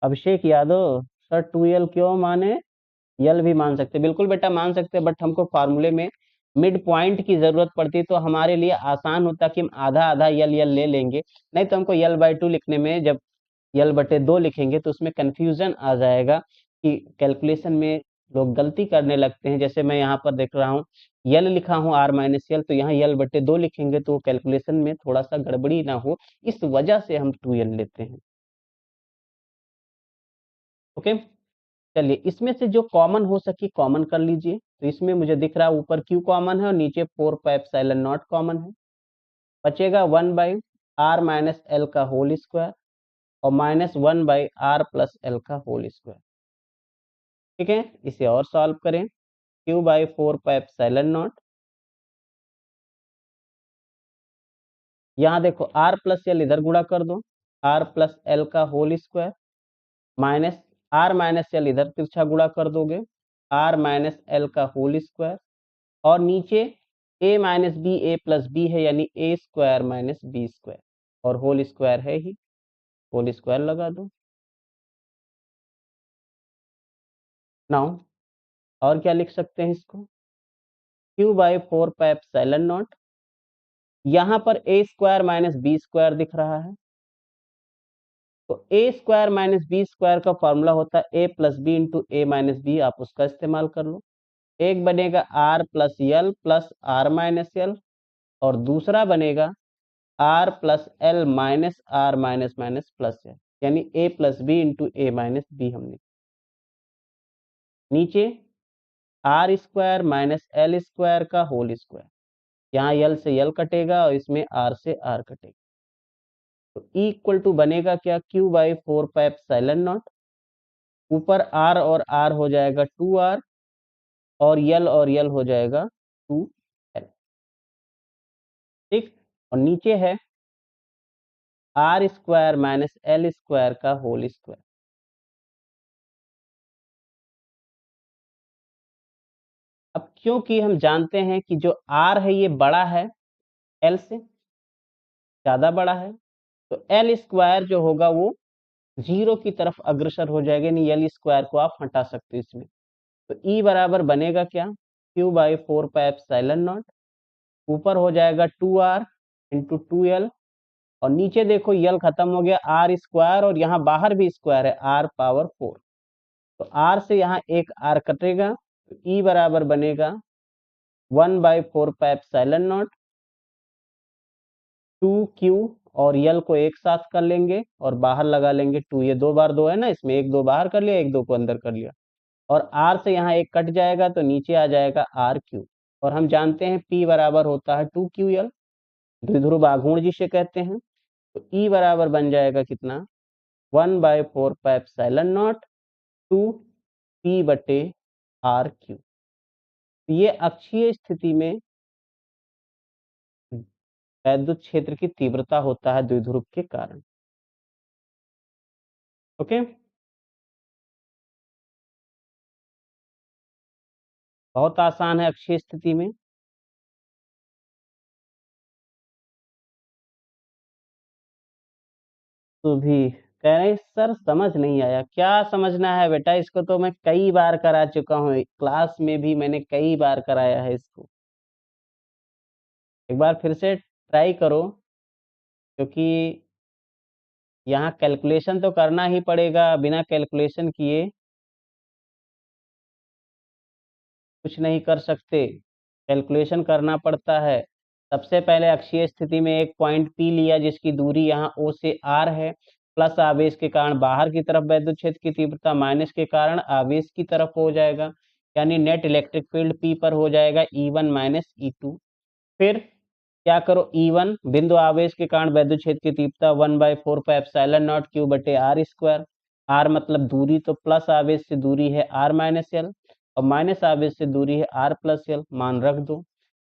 Abhishek Yadav sir 2l क्यों माने, यल भी मान सकते, बिल्कुल बेटा मान सकते, बट हमको फार्मूले में मिड पॉइंट की जरूरत पड़ती, तो हमारे लिए आसान होता कि हम आधा आधा यल यल ले लेंगे, नहीं तो हमको l/2 लिखने में, जब l/2 लिखेंगे तो उसमें कंफ्यूजन आ जाएगा कि कैलकुलेशन में लोग गलती करने लगते हैं। जैसे मैं यहाँ पर देख रहा हूँ यल लिखा हूँ r-l, तो यहाँ l/2 लिखेंगे तो कैलकुलेशन में थोड़ा सा गड़बड़ी ना हो, इस वजह से हम 2l लेते हैं, ओके। चलिए इसमें से जो कॉमन हो सके कॉमन कर लीजिए, तो इसमें मुझे दिख रहा है ऊपर q कॉमन है और नीचे 4πε0 कॉमन है, बचेगा 1/r-l का होल स्क्वायर और -1/r+l का होल स्क्वायर, ठीक है। इसे और सॉल्व करें, q/4πε0, यहाँ देखो r+l इधर गुणा कर दो, r+l का होल स्क्वायर, माइनस r-l इधर तिरछा गुणा कर दोगे, r-l का होल स्क्वायर, और नीचे a minus B, a plus B है, यानी a square minus B square, और होल स्क्वायर है ही, होल स्क्वायर लगा दो। नाउ और क्या लिख सकते हैं इसको, q/4πε0, यहाँ पर a square minus B square दिख रहा है, तो a square minus B square का फॉर्मूला होता है a plus B into A minus B, आप उसका इस्तेमाल कर लो। एक बनेगा r plus L plus R minus L, और दूसरा बनेगा r plus L minus R minus minus plus L, यानी a plus B into A minus B हमने। नीचे R square minus L square का होल स्क्वायर, यहाँ यल से यल कटेगा और इसमें आर से आर कटेगा, तो E इक्वल टू बनेगा क्या, q/4πε0, ऊपर r और r हो जाएगा 2r, और यल हो जाएगा 2l, ठीक। और नीचे है R square minus L square का होल स्क्वायर। अब क्योंकि हम जानते हैं कि जो r है ये बड़ा है, l से ज्यादा बड़ा है, तो एल स्क्वायर जो होगा वो जीरो की तरफ अग्रसर हो जाएगा, यानी यल स्क्वायर को आप हटा सकते हो इसमें। तो ई बराबर बनेगा क्या, Q by four pi epsilon not, ऊपर हो जाएगा 2r इंटू 2l, और नीचे देखो यल खत्म हो गया, आर स्क्वायर, और यहाँ बाहर भी स्क्वायर है, आर पावर 4। तो आर से यहाँ एक आर कटेगा, तो ई बराबर बनेगा 1/4 पाई एप्सिलॉन नॉट 2q, और यल को एक साथ कर लेंगे और बाहर लगा लेंगे 2, ये 2 बार 2 है ना, इसमें एक 2 बाहर कर लिया, एक 2 को अंदर कर लिया, और r से यहाँ एक कट जाएगा तो नीचे आ जाएगा आर क्यू। और हम जानते हैं p बराबर होता है 2ql, द्विध्रुव आघूर्ण जिसे कहते हैं। तो ई बराबर बन जाएगा कितना, 1/4 पाई एप्सिलॉन नॉट 2p बटे आर क्यू। ये अक्षीय स्थिति में वैद्युत क्षेत्र की तीव्रता होता है द्विध्रुव के कारण। ओके, बहुत आसान है अक्षीय स्थिति में। तो भी कह रहे सर समझ नहीं आया, क्या समझना है बेटा, इसको तो मैं कई बार करा चुका हूँ, क्लास में भी मैंने कई बार कराया है इसको। एक बार फिर से ट्राई करो, क्योंकि यहाँ कैलकुलेशन तो करना ही पड़ेगा, बिना कैलकुलेशन किए कुछ नहीं कर सकते, कैलकुलेशन करना पड़ता है। सबसे पहले अक्षीय स्थिति में एक पॉइंट P लिया जिसकी दूरी यहाँ O से R है, प्लस आवेश के कारण बाहर की तरफ वैद्युत क्षेत्र की तीव्रता माइनस के कारण आवेश की तरफ हो जाएगा, यानी नेट इलेक्ट्रिक फील्ड P पर हो जाएगा E1 माइनस E2। फिर क्या करो, E1 बिंदु आवेश के कारण वैद्युत क्षेत्र की तीव्रता 1/4 पाई एप्सिलॉन नॉट क्यू बटे आर स्क्वायर, आर मतलब दूरी, तो प्लस आवेश से दूरी है आर माइनस एल, और माइनस आवेश से दूरी है आर प्लस एल, मान रख दो,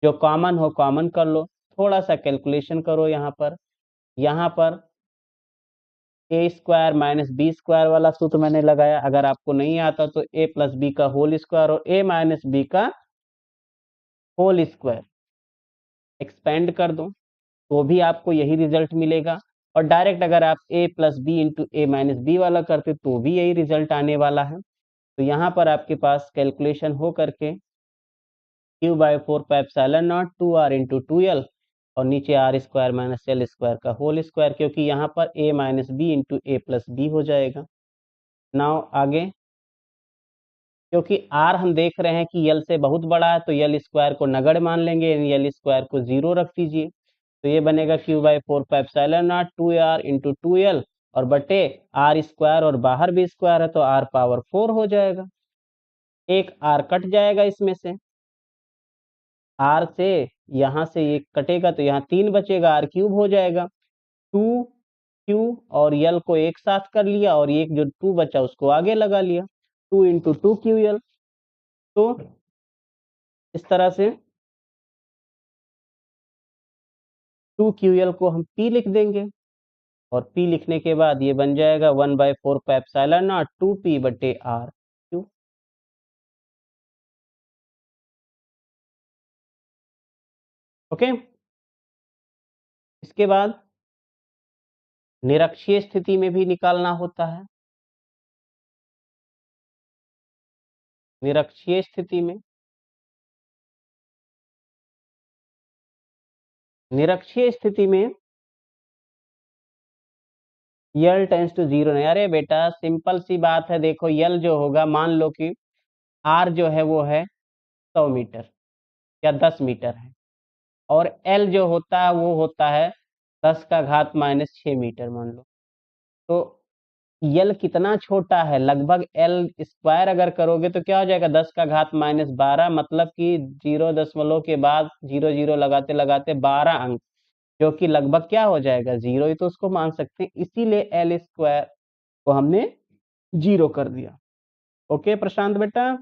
जो कॉमन हो कॉमन कर लो, थोड़ा सा कैलकुलेशन करो यहाँ पर ए स्क्वायर माइनस बी स्क्वायर वाला सूत्र मैंने लगाया, अगर आपको नहीं आता तो ए प्लस बी का होल स्क्वायर और ए माइनस बी का होल स्क्वायर एक्सपेंड कर दो, तो भी आपको यही रिजल्ट मिलेगा। और डायरेक्ट अगर आप a plus B into A minus B वाला करते तो भी यही रिजल्ट आने वाला है। तो यहाँ पर आपके पास कैलकुलेशन हो करके q/4 pi epsilon not 2r into 2l, और नीचे R square minus L square का होल स्क्वायर, क्योंकि यहाँ पर a minus B into A plus B हो जाएगा। नाउ आगे, क्योंकि r हम देख रहे हैं कि यल से बहुत बड़ा है, तो यल स्क्वायर को नगण्य मान लेंगे, यानी यल स्क्वायर को 0 रख दीजिए। तो ये बनेगा q/4 pi epsilon not 2r into 2l, और बटे आर स्क्वायर, और बाहर भी स्क्वायर है तो r पावर 4 हो जाएगा। एक r कट जाएगा इसमें से, r से यहाँ से ये कटेगा तो यहाँ 3 बचेगा, r क्यूब हो जाएगा। 2q और यल को एक साथ कर लिया, और एक जो 2 बचा उसको आगे लगा लिया, 2 इंटू 2ql। तो इस तरह से 2ql को हम p लिख देंगे, और p लिखने के बाद ये बन जाएगा 1/4 पाई एप्सिलॉन नॉट 2p बटे आर क्यू। ओके, इसके बाद निरक्षीय स्थिति में भी निकालना होता है। निरक्षीय स्थिति में, निरक्षीय स्थिति में यल टेंस टू जीरो नहीं, अरे बेटा सिंपल सी बात है, देखो यल जो होगा, मान लो कि आर जो है वो है 100 मीटर या 10 मीटर है, और एल जो होता है वो होता है 10 का घात माइनस 6 मीटर मान लो। तो यल कितना छोटा है, लगभग एल स्क्वायर अगर करोगे तो क्या हो जाएगा, 10 का घात माइनस 12, मतलब कि 0 दशमलव के बाद 0 0 लगाते लगाते 12 अंक, जो कि लगभग क्या हो जाएगा, जीरो ही तो उसको मान सकते हैं, इसीलिए एल स्क्वायर को हमने 0 कर दिया। ओके प्रशांत बेटा,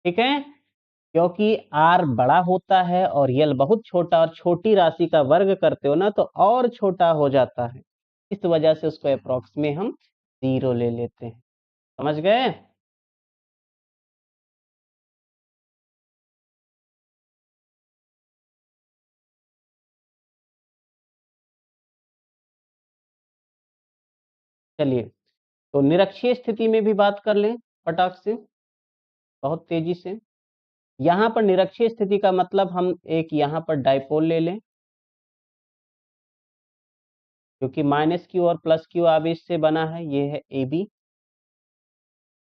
ठीक है, क्योंकि आर बड़ा होता है और यल बहुत छोटा, और छोटी राशि का वर्ग करते हो ना तो और छोटा हो जाता है, इस वजह से उसको अप्रोक्स में हम 0 ले लेते हैं। समझ गए? चलिए, तो निरक्षीय स्थिति में भी बात कर लें फटाक से, बहुत तेजी से। यहाँ पर निरक्षीय स्थिति का मतलब हम एक यहाँ पर डाइपोल ले लें, क्योंकि माइनस क्यू और प्लस क्यू आवेश से बना है, ये है ए बी,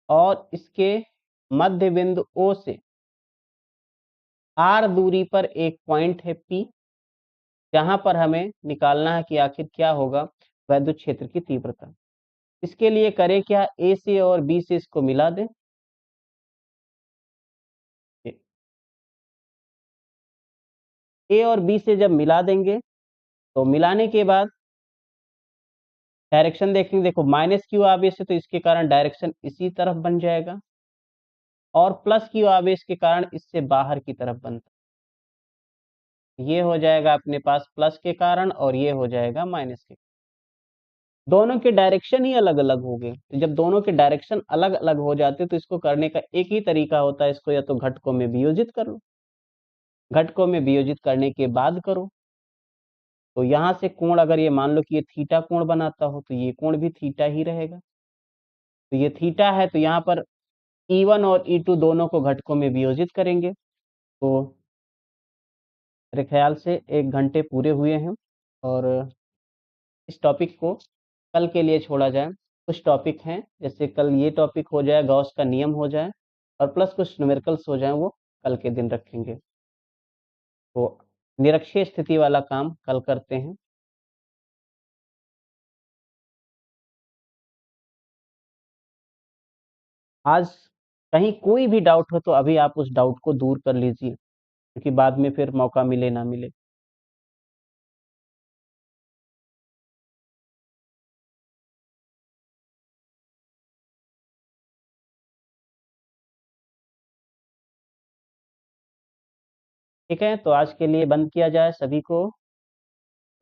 और इसके मध्य बिंदु ओ से आर दूरी पर एक पॉइंट है पी, जहां पर हमें निकालना है कि आखिर क्या होगा वैद्युत क्षेत्र की तीव्रता। इसके लिए करें क्या, ए से और बी से इसको मिला दें। ए और बी से जब मिला देंगे तो मिलाने के बाद डायरेक्शन देखेंगे, देखो माइनस क्यू आवेश है तो इसके कारण डायरेक्शन इसी तरफ बन जाएगा, और प्लस क्यू आवेश के कारण इससे बाहर की तरफ बनता है। ये हो जाएगा अपने पास प्लस के कारण, और ये हो जाएगा माइनस के। दोनों के डायरेक्शन ही अलग अलग हो गए, तो जब दोनों के डायरेक्शन अलग अलग हो जाते तो इसको करने का एक ही तरीका होता है, इसको या तो घटकों में वियोजित कर लो, घटकों में वियोजित करने के बाद करो। तो यहाँ से कोण अगर ये मान लो कि ये थीटा कोण बनाता हो तो ये कोण भी थीटा ही रहेगा। तो ये थीटा है, तो यहाँ पर E1 और E2 दोनों को घटकों में वियोजित करेंगे। तो मेरे ख्याल से 1 घंटे पूरे हुए हैं, और इस टॉपिक को कल के लिए छोड़ा जाए। कुछ टॉपिक हैं, जैसे कल ये टॉपिक हो जाए, गॉस का नियम हो जाए, और प्लस कुछ न्यूमेरिकल्स हो जाए, वो कल के दिन रखेंगे। तो निरक्षीय स्थिति वाला काम कल करते हैं। आज कहीं कोई भी डाउट हो तो अभी आप उस डाउट को दूर कर लीजिए, क्योंकि बाद में फिर मौका मिले ना मिले। ठीक है, तो आज के लिए बंद किया जाए। सभी को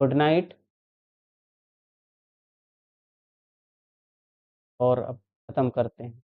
गुड नाइट, और अब खत्म करते हैं।